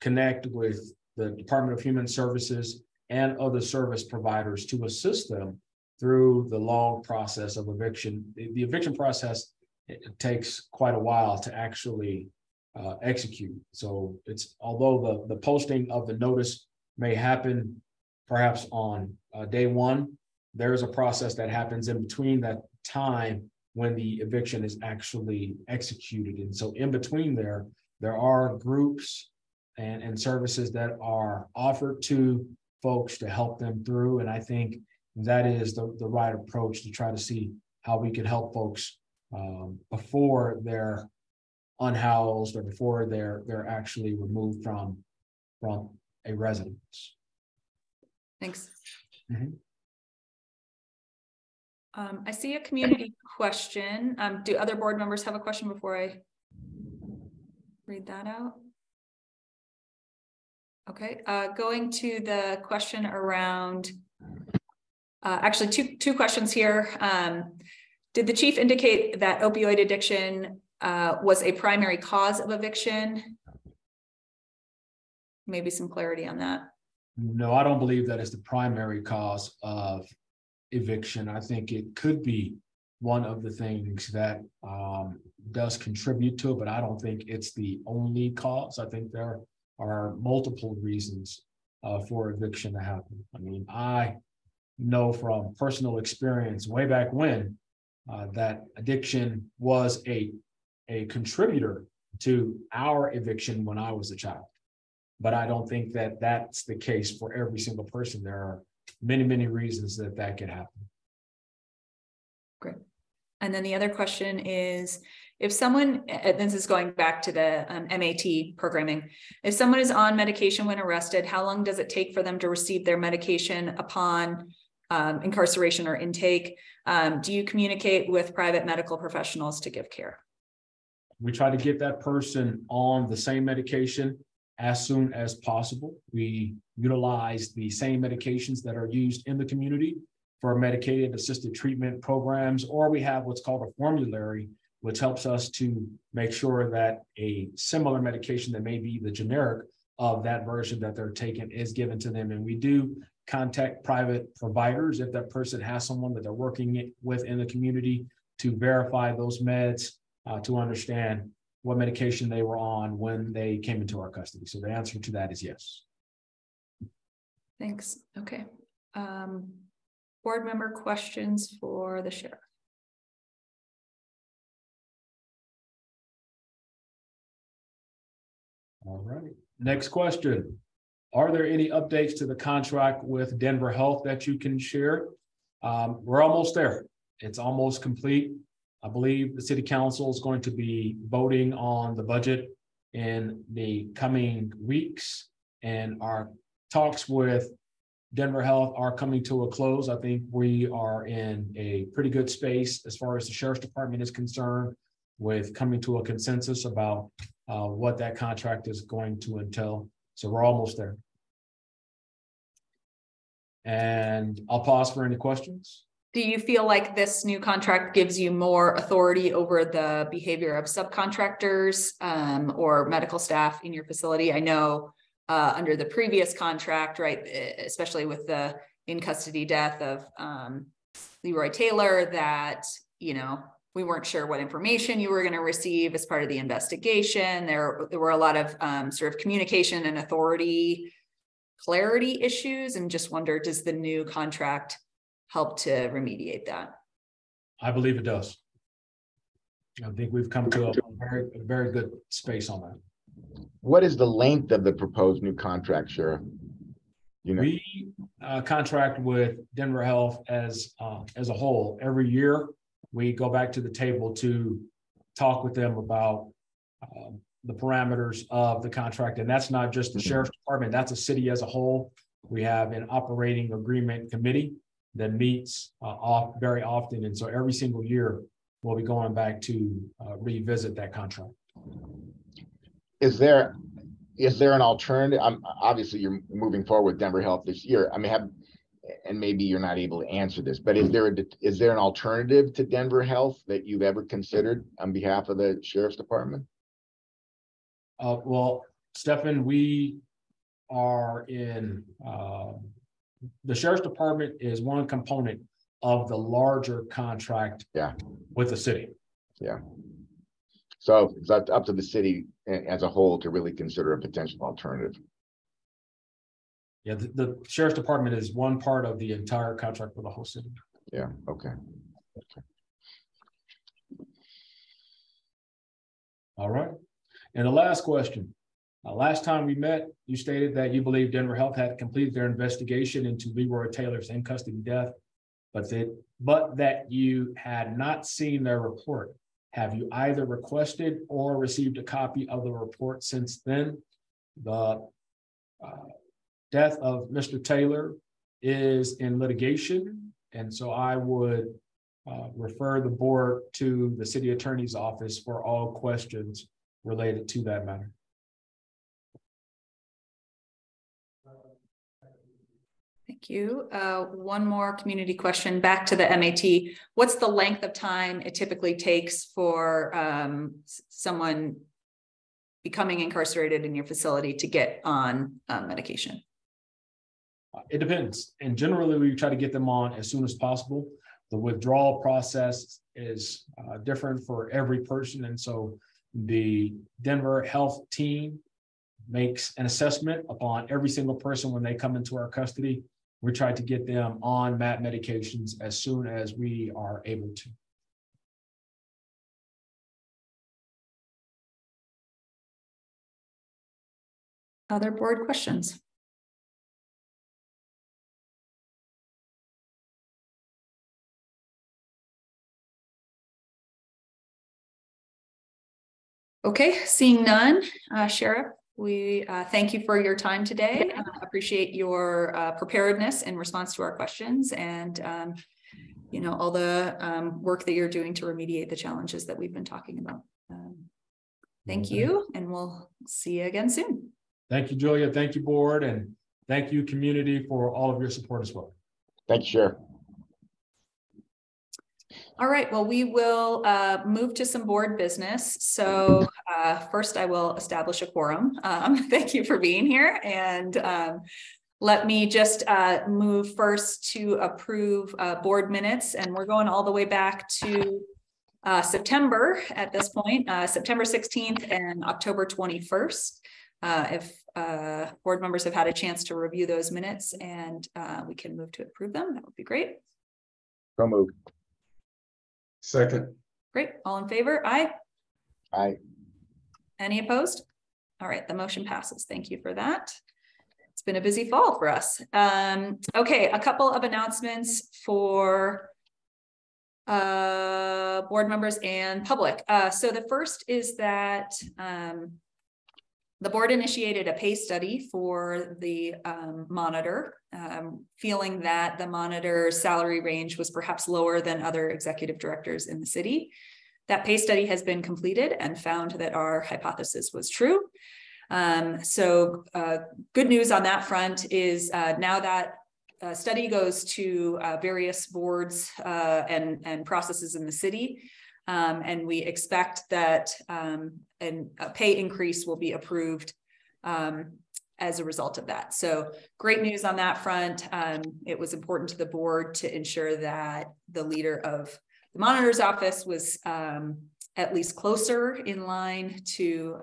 [SPEAKER 2] connect with the Department of Human Services and other service providers to assist them through the long process of eviction. The eviction process, it takes quite a while to actually execute. So it's, although the posting of the notice may happen perhaps on day one, there is a process that happens in between that time when the eviction is actually executed. And so in between there are groups and services that are offered to folks to help them through. And I think that is the right approach to try to see how we can help folks before they're unhoused or before they're actually removed from a residence.
[SPEAKER 1] Thanks.
[SPEAKER 2] Mm-hmm.
[SPEAKER 1] I see a community question. Do other board members have a question before I read that out? Okay, going to the question around, actually two questions here. Did the chief indicate that opioid addiction was a primary cause of eviction? Maybe some clarity on that.
[SPEAKER 2] No, I don't believe that is the primary cause of eviction. I think it could be one of the things that does contribute to it, but I don't think it's the only cause. I think there are multiple reasons for eviction to happen. I mean, I know from personal experience way back when that addiction was a contributor to our eviction when I was a child. But I don't think that that's the case for every single person. There are many, many reasons that could happen.
[SPEAKER 1] Great. And then the other question is, if someone, and this is going back to the MAT programming, if someone is on medication when arrested, how long does it take for them to receive their medication upon incarceration or intake? Do you communicate with private medical professionals to give care?
[SPEAKER 2] We try to get that person on the same medication as soon as possible. We utilize the same medications that are used in the community for medicated assisted treatment programs, or we have what's called a formulary, which helps us to make sure that a similar medication that may be the generic of that version that they're taking is given to them. And we do contact private providers if that person has someone that they're working with in the community to verify those meds, to understand what medication they were on when they came into our custody. So the answer to that is yes.
[SPEAKER 1] Thanks. Okay. Board member questions for the sheriff.
[SPEAKER 2] All right. Next question. Are there any updates to the contract with Denver Health that you can share? We're almost there. It's almost complete. I believe the city council is going to be voting on the budget in the coming weeks, and our talks with Denver Health are coming to a close. I think we are in a pretty good space as far as the sheriff's department is concerned, with coming to a consensus about what that contract is going to entail. So we're almost there. And I'll pause for any questions.
[SPEAKER 1] Do you feel like this new contract gives you more authority over the behavior of subcontractors or medical staff in your facility? I know under the previous contract, right, especially with the in custody death of Leroy Taylor, that, you know, we weren't sure what information you were going to receive as part of the investigation. There were a lot of sort of communication and authority clarity issues, and just wonder, does the new contract help to remediate that?
[SPEAKER 2] I believe it does. I think we've come to a very good space on that.
[SPEAKER 3] What is the length of the proposed new contract, Sheriff? You know,
[SPEAKER 2] we contract with Denver Health as a whole. Every year, we go back to the table to talk with them about the parameters of the contract. And that's not just the sheriff's department, that's a city as a whole. We have an operating agreement committee that meets very often. And so every single year, we'll be going back to revisit that contract.
[SPEAKER 3] Is there an alternative? Obviously, you're moving forward with Denver Health this year. I mean, and maybe you're not able to answer this, but is there an alternative to Denver Health that you've ever considered on behalf of the sheriff's department?
[SPEAKER 2] Well, Stephan, we are in the sheriff's department is one component of the larger contract with the city. Yeah.
[SPEAKER 3] So it's up to the city as a whole to really consider a potential alternative.
[SPEAKER 2] Yeah, the sheriff's department is one part of the entire contract for the whole city.
[SPEAKER 3] Yeah, okay.
[SPEAKER 2] All right. And the last question. Last time we met, you stated that you believe Denver Health had completed their investigation into Leroy Taylor's in custody death, but that you had not seen their report. Have you either requested or received a copy of the report since then? The death of Mr. Taylor is in litigation, and so I would refer the board to the city attorney's office for all questions related to that matter.
[SPEAKER 1] Thank you. One more community question back to the MAT. What's the length of time it typically takes for someone becoming incarcerated in your facility to get on medication?
[SPEAKER 2] It depends. And generally, we try to get them on as soon as possible. The withdrawal process is different for every person. And so the Denver Health team makes an assessment upon every single person when they come into our custody. We try to get them on MAT medications as soon as we are able to.
[SPEAKER 1] Other board questions? Okay, seeing none, Sheriff, we thank you for your time today. Appreciate your preparedness in response to our questions, and you know, all the work that you're doing to remediate the challenges that we've been talking about. Thank you, and we'll see you again soon.
[SPEAKER 2] Thank you, Julia. Thank you, board, and thank you, community, for all of your support as well.
[SPEAKER 3] Thank you, Sheriff.
[SPEAKER 1] All right, well, we will move to some board business. So first I will establish a quorum. Thank you for being here. And let me just move first to approve board minutes. And we're going all the way back to September at this point, September 16th and October 21st. If board members have had a chance to review those minutes and we can move to approve them, that would be great.
[SPEAKER 3] So moved.
[SPEAKER 4] Second.
[SPEAKER 1] Great. All in favor? Aye.
[SPEAKER 3] Aye.
[SPEAKER 1] Any opposed? All right, the motion passes. Thank you for that. It's been a busy fall for us. Okay, a couple of announcements for board members and public. So the first is that the board initiated a pay study for the monitor, feeling that the monitor's salary range was perhaps lower than other executive directors in the city. That pay study has been completed and found that our hypothesis was true. So good news on that front is now that study goes to various boards and processes in the city. And we expect that a pay increase will be approved as a result of that. So great news on that front. It was important to the board to ensure that the leader of the monitor's office was at least closer in line to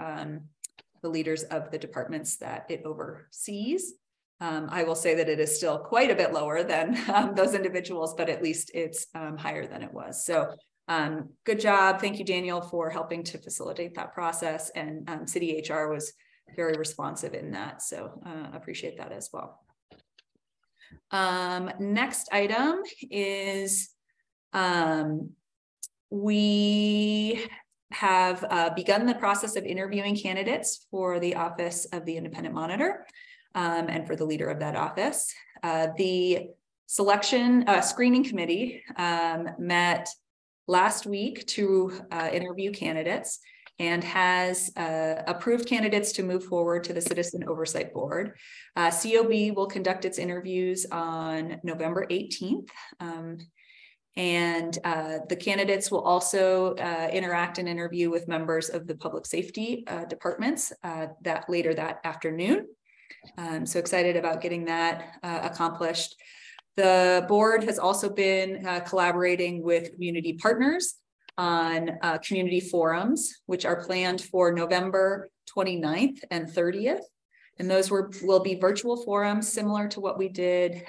[SPEAKER 1] the leaders of the departments that it oversees. I will say that it is still quite a bit lower than those individuals, but at least it's higher than it was. So good job. Thank you, Daniel, for helping to facilitate that process. And City HR was very responsive in that. So appreciate that as well. Next item is we have begun the process of interviewing candidates for the office of the independent monitor and for the leader of that office. The selection screening committee met last week to interview candidates and has approved candidates to move forward to the Citizen Oversight Board. COB will conduct its interviews on November 18th. And the candidates will also interact and interview with members of the public safety departments later that afternoon. So excited about getting that accomplished. The board has also been collaborating with community partners on community forums, which are planned for November 29th and 30th. And those will be virtual forums similar to what we did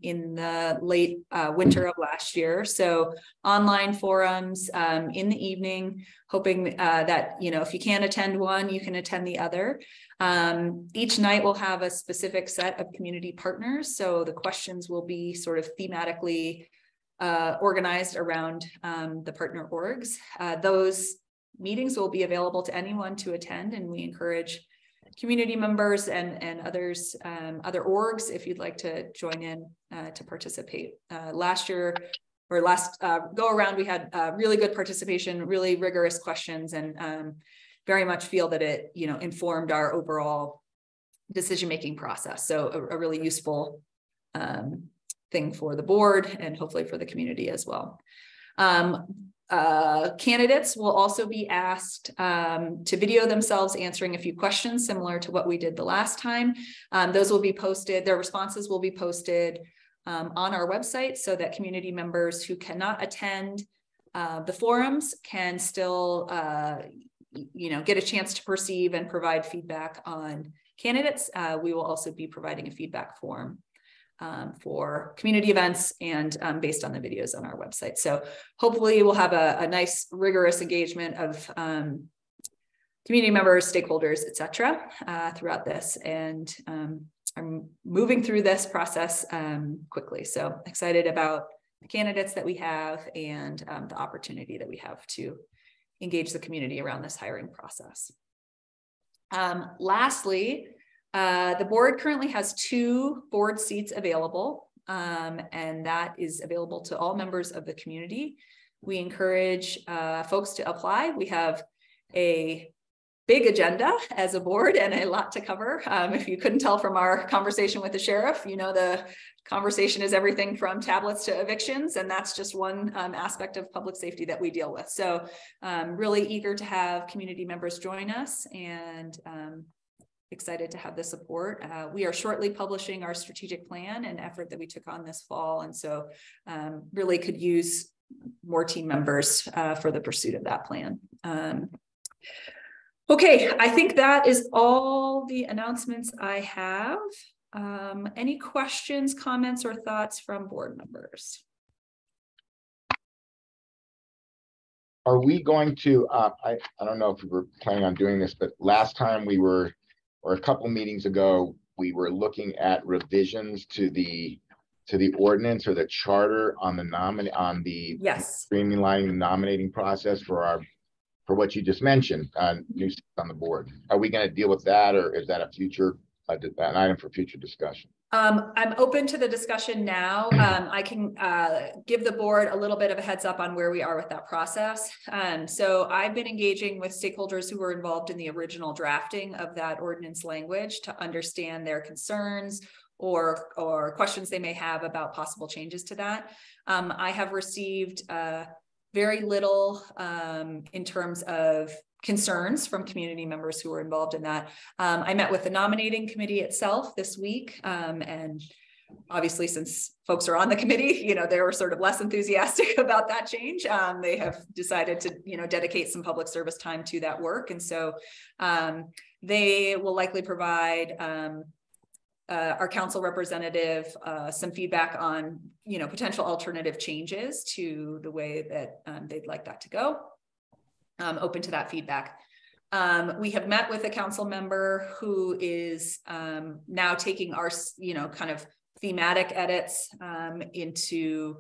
[SPEAKER 1] in the late winter of last year. So online forums in the evening, hoping that, if you can't attend one, you can attend the other. Each night will have a specific set of community partners. So the questions will be sort of thematically organized around the partner orgs. Those meetings will be available to anyone to attend, and we encourage community members and others, other orgs, if you'd like to join in to participate. Last year, or last go around, we had really good participation, really rigorous questions, and very much feel that it informed our overall decision-making process. So a really useful thing for the board and hopefully for the community as well. Candidates will also be asked to video themselves answering a few questions similar to what we did the last time. Those will be posted, their responses will be posted on our website so that community members who cannot attend the forums can still get a chance to perceive and provide feedback on candidates. We will also be providing a feedback form for community events and based on the videos on our website. So hopefully we'll have a nice rigorous engagement of community members, stakeholders, et cetera, throughout this. And I'm moving through this process quickly. So excited about the candidates that we have and the opportunity that we have to engage the community around this hiring process. Lastly, the board currently has 2 board seats available, and that is available to all members of the community. We encourage folks to apply. We have a big agenda as a board and a lot to cover. If you couldn't tell from our conversation with the sheriff, you know, the conversation is everything from tablets to evictions, and that's just one aspect of public safety that we deal with. So really eager to have community members join us, and excited to have the support. We are shortly publishing our strategic plan and effort that we took on this fall, and so really could use more team members for the pursuit of that plan. Okay, I think that is all the announcements I have. Any questions, comments, or thoughts from board members?
[SPEAKER 3] Are we going to, I don't know if we were planning on doing this, but last time we were, or a couple meetings ago, we were looking at revisions to the ordinance or the charter on the
[SPEAKER 1] Yes.
[SPEAKER 3] streamlining the nominating process for what you just mentioned, new seats on the board. Are we going to deal with that, or is that a future an item for future discussion?
[SPEAKER 1] I'm open to the discussion now. I can give the board a little bit of a heads up on where we are with that process. So I've been engaging with stakeholders who were involved in the original drafting of that ordinance language to understand their concerns or questions they may have about possible changes to that. I have received very little in terms of concerns from community members who were involved in that. I met with the nominating committee itself this week, and obviously since folks are on the committee, you know, they were sort of less enthusiastic about that change. They have decided to, you know, dedicate some public service time to that work. And so they will likely provide our council representative some feedback on, you know, potential alternative changes to the way that they'd like that to go. Open to that feedback. We have met with a council member who is now taking our, you know, kind of thematic edits into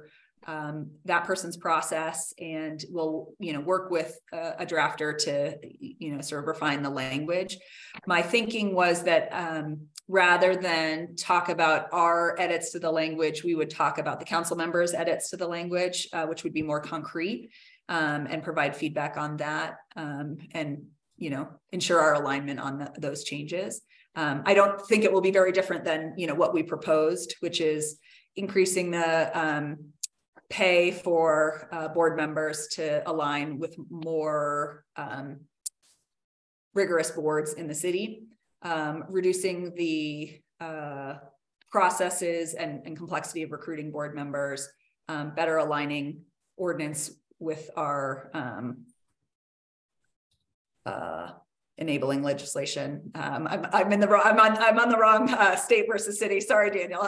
[SPEAKER 1] that person's process, and will, you know, work with a drafter to, you know, sort of refine the language. My thinking was that rather than talk about our edits to the language, we would talk about the council members' edits to the language, which would be more concrete, and provide feedback on that, and, you know, ensure our alignment on those changes. I don't think it will be very different than, you know, what we proposed, which is increasing the pay for board members to align with more rigorous boards in the city, reducing the processes and complexity of recruiting board members, better aligning ordinance with our enabling legislation. I'm on the wrong state versus city. Sorry, Daniel.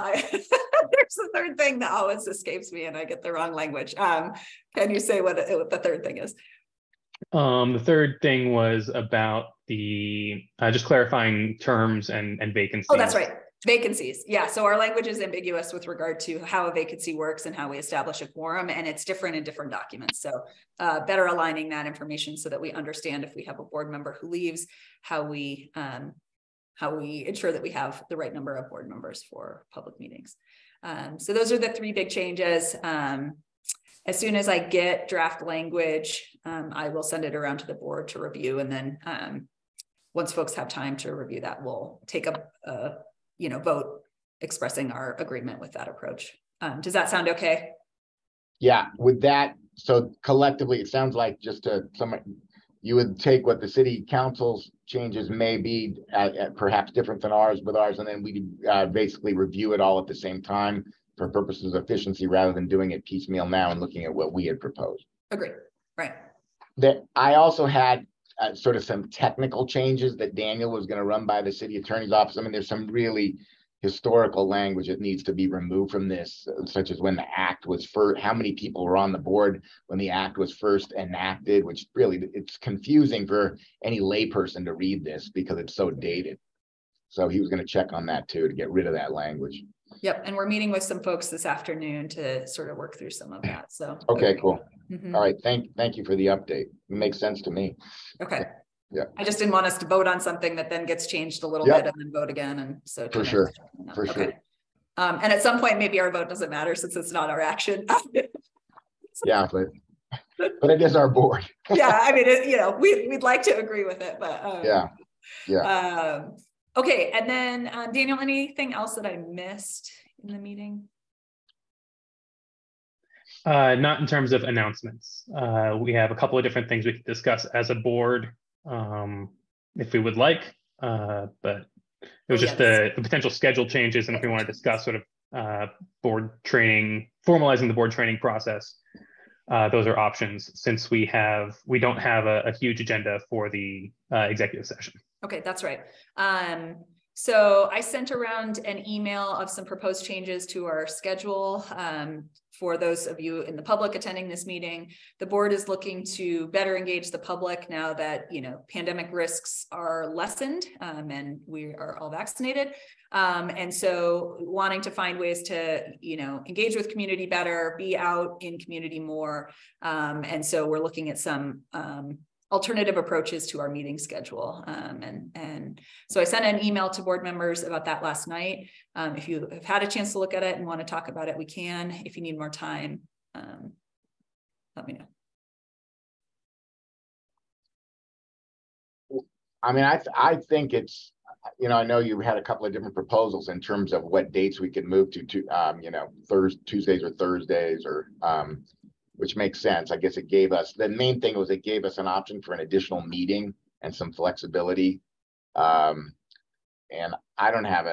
[SPEAKER 1] There's the third thing that always escapes me, and I get the wrong language. Can you say what the third thing is?
[SPEAKER 6] The third thing was about the just clarifying terms and vacancies.
[SPEAKER 1] Oh, that's right. Vacancies. Yeah. So our language is ambiguous with regard to how a vacancy works and how we establish a quorum, and it's different in different documents. So better aligning that information so that we understand if we have a board member who leaves, how we ensure that we have the right number of board members for public meetings. So those are the three big changes. As soon as I get draft language, I will send it around to the board to review. And then once folks have time to review that, we'll take a vote expressing our agreement with that approach. Does that sound okay?
[SPEAKER 3] Yeah, with that, so collectively, it sounds like you would take what the city council's changes may be perhaps different than ours, and then we basically review it all at the same time for purposes of efficiency, rather than doing it piecemeal now and looking at what we had proposed.
[SPEAKER 1] Agree. Right.
[SPEAKER 3] That I also had sort of some technical changes that Daniel was going to run by the city attorney's office. I mean, there's some really historical language that needs to be removed from this, such as when the act was first, how many people were on the board when the act was first enacted, which really, it's confusing for any layperson to read this because it's so dated. So he was going to check on that too, to get rid of that language.
[SPEAKER 1] Yep. And we're meeting with some folks this afternoon to sort of work through some of that. So
[SPEAKER 3] okay, cool.
[SPEAKER 1] Mm-hmm.
[SPEAKER 3] All right. Thank you for the update. It makes sense to me.
[SPEAKER 1] Okay.
[SPEAKER 3] Yeah.
[SPEAKER 1] I just didn't want us to vote on something that then gets changed a little bit and then vote again. And so
[SPEAKER 3] for sure.
[SPEAKER 1] Okay. And at some point, maybe our vote doesn't matter since it's not our action.
[SPEAKER 3] Yeah, but but it is our board.
[SPEAKER 1] Yeah, I mean, we'd like to agree with it, but
[SPEAKER 3] yeah.
[SPEAKER 1] Okay, and then Daniel, anything else that I missed in the meeting?
[SPEAKER 6] Not in terms of announcements. We have a couple of different things we could discuss as a board, if we would like, but it was just the potential schedule changes, and if we want to discuss sort of board training, formalizing the board training process, those are options since we don't have a huge agenda for the executive session.
[SPEAKER 1] Okay, that's right. So I sent around an email of some proposed changes to our schedule. For those of you in the public attending this meeting, the board is looking to better engage the public now that, pandemic risks are lessened and we are all vaccinated. And so wanting to find ways to, engage with community better, be out in community more. And so we're looking at some alternative approaches to our meeting schedule. And so I sent an email to board members about that last night. If you have had a chance to look at it and want to talk about it, we can. If you need more time, let me know.
[SPEAKER 3] I mean, I think it's, I know you had a couple of different proposals in terms of what dates we could move to Tuesdays or Thursdays or, which makes sense. I guess it gave us, the main thing was it gave us an option for an additional meeting and some flexibility. And I don't have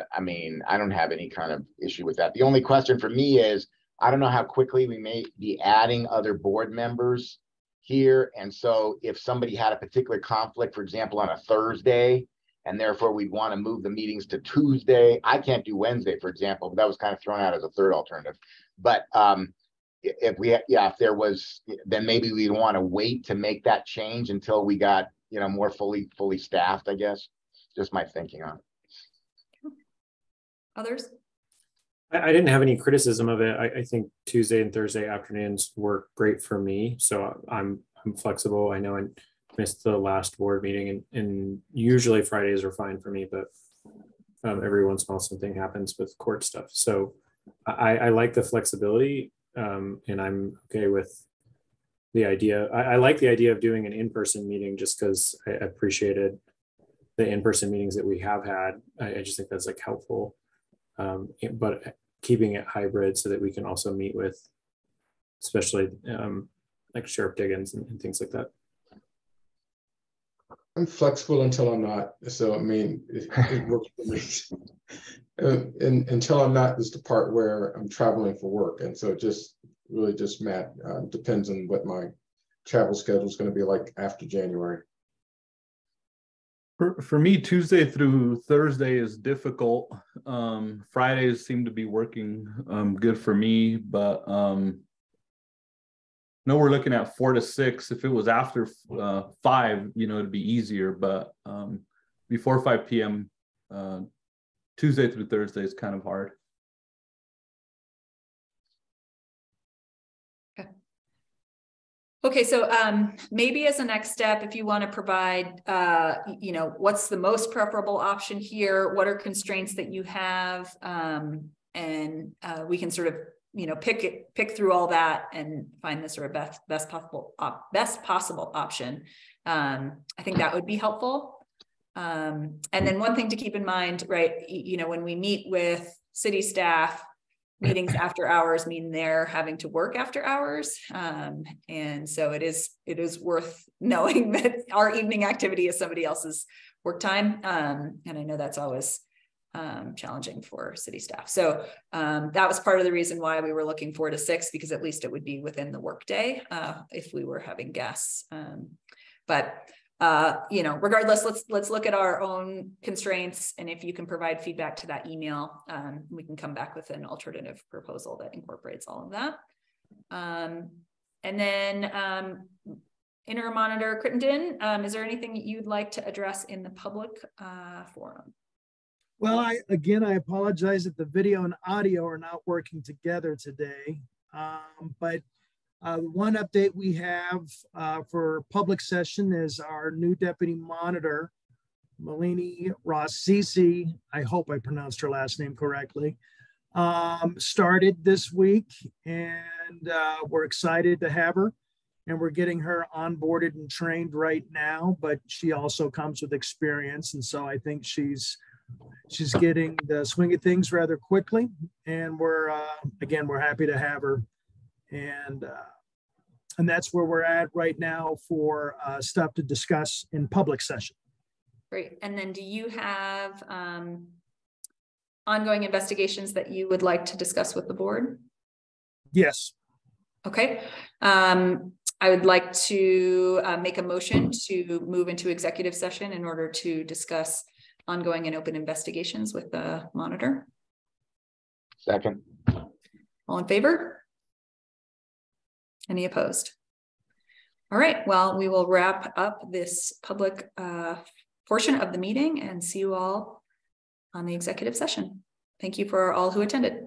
[SPEAKER 3] any kind of issue with that. The only question for me is, I don't know how quickly we may be adding other board members here. And so if somebody had a particular conflict, for example, on a Thursday, and therefore we'd want to move the meetings to Tuesday. I can't do Wednesday, for example, but that was kind of thrown out as a third alternative. But if there was, then maybe we'd want to wait to make that change until we got, more fully staffed, I guess. Just my thinking on it.
[SPEAKER 1] Others?
[SPEAKER 5] I didn't have any criticism of it. I think Tuesday and Thursday afternoons work great for me. So I'm flexible. I know I missed the last board meeting and usually Fridays are fine for me, but every once in a while something happens with court stuff. So I like the flexibility. And I'm okay with the idea. I like the idea of doing an in-person meeting just because I appreciated the in-person meetings that we have had. I just think that's helpful, but keeping it hybrid so that we can also meet with, especially like Sheriff Diggins and things like that.
[SPEAKER 4] I'm flexible until I'm not. So, I mean, it works for me. And until I'm not is the part where I'm traveling for work. And so Matt, depends on what my travel schedule is going to be like after January.
[SPEAKER 7] For me, Tuesday through Thursday is difficult. Fridays seem to be working good for me, but no, we're looking at 4 to 6. If it was after 5, it'd be easier, but before 5 p.m. Tuesday through Thursday is kind of hard.
[SPEAKER 1] Okay, so maybe as a next step, if you want to provide, what's the most preferable option here? What are constraints that you have? And we can sort of, pick through all that and find the sort of best possible option. I think that would be helpful. And then one thing to keep in mind, right? When we meet with city staff, meetings after hours mean they're having to work after hours. And so it is worth knowing that our evening activity is somebody else's work time. And I know that's always challenging for city staff. So that was part of the reason why we were looking 4 to 6, because at least it would be within the workday if we were having guests. Regardless, let's look at our own constraints, and if you can provide feedback to that email, we can come back with an alternative proposal that incorporates all of that. And then interim monitor Crittenden, is there anything you'd like to address in the public forum?
[SPEAKER 8] Well, I apologize that the video and audio are not working together today, but one update we have for public session is our new deputy monitor, Malini Rossisi, I hope I pronounced her last name correctly, started this week, and we're excited to have her. and we're getting her onboarded and trained right now, but she also comes with experience. And so I think she's getting the swing of things rather quickly. And we're happy to have her. And that's where we're at right now for stuff to discuss in public session.
[SPEAKER 1] Great. And then do you have ongoing investigations that you would like to discuss with the board?
[SPEAKER 8] Yes.
[SPEAKER 1] Okay. I would like to make a motion to move into executive session in order to discuss ongoing and open investigations with the monitor.
[SPEAKER 3] Second.
[SPEAKER 1] All in favor? Any opposed? All right. Well, we will wrap up this public portion of the meeting and see you all on the executive session. Thank you for all who attended.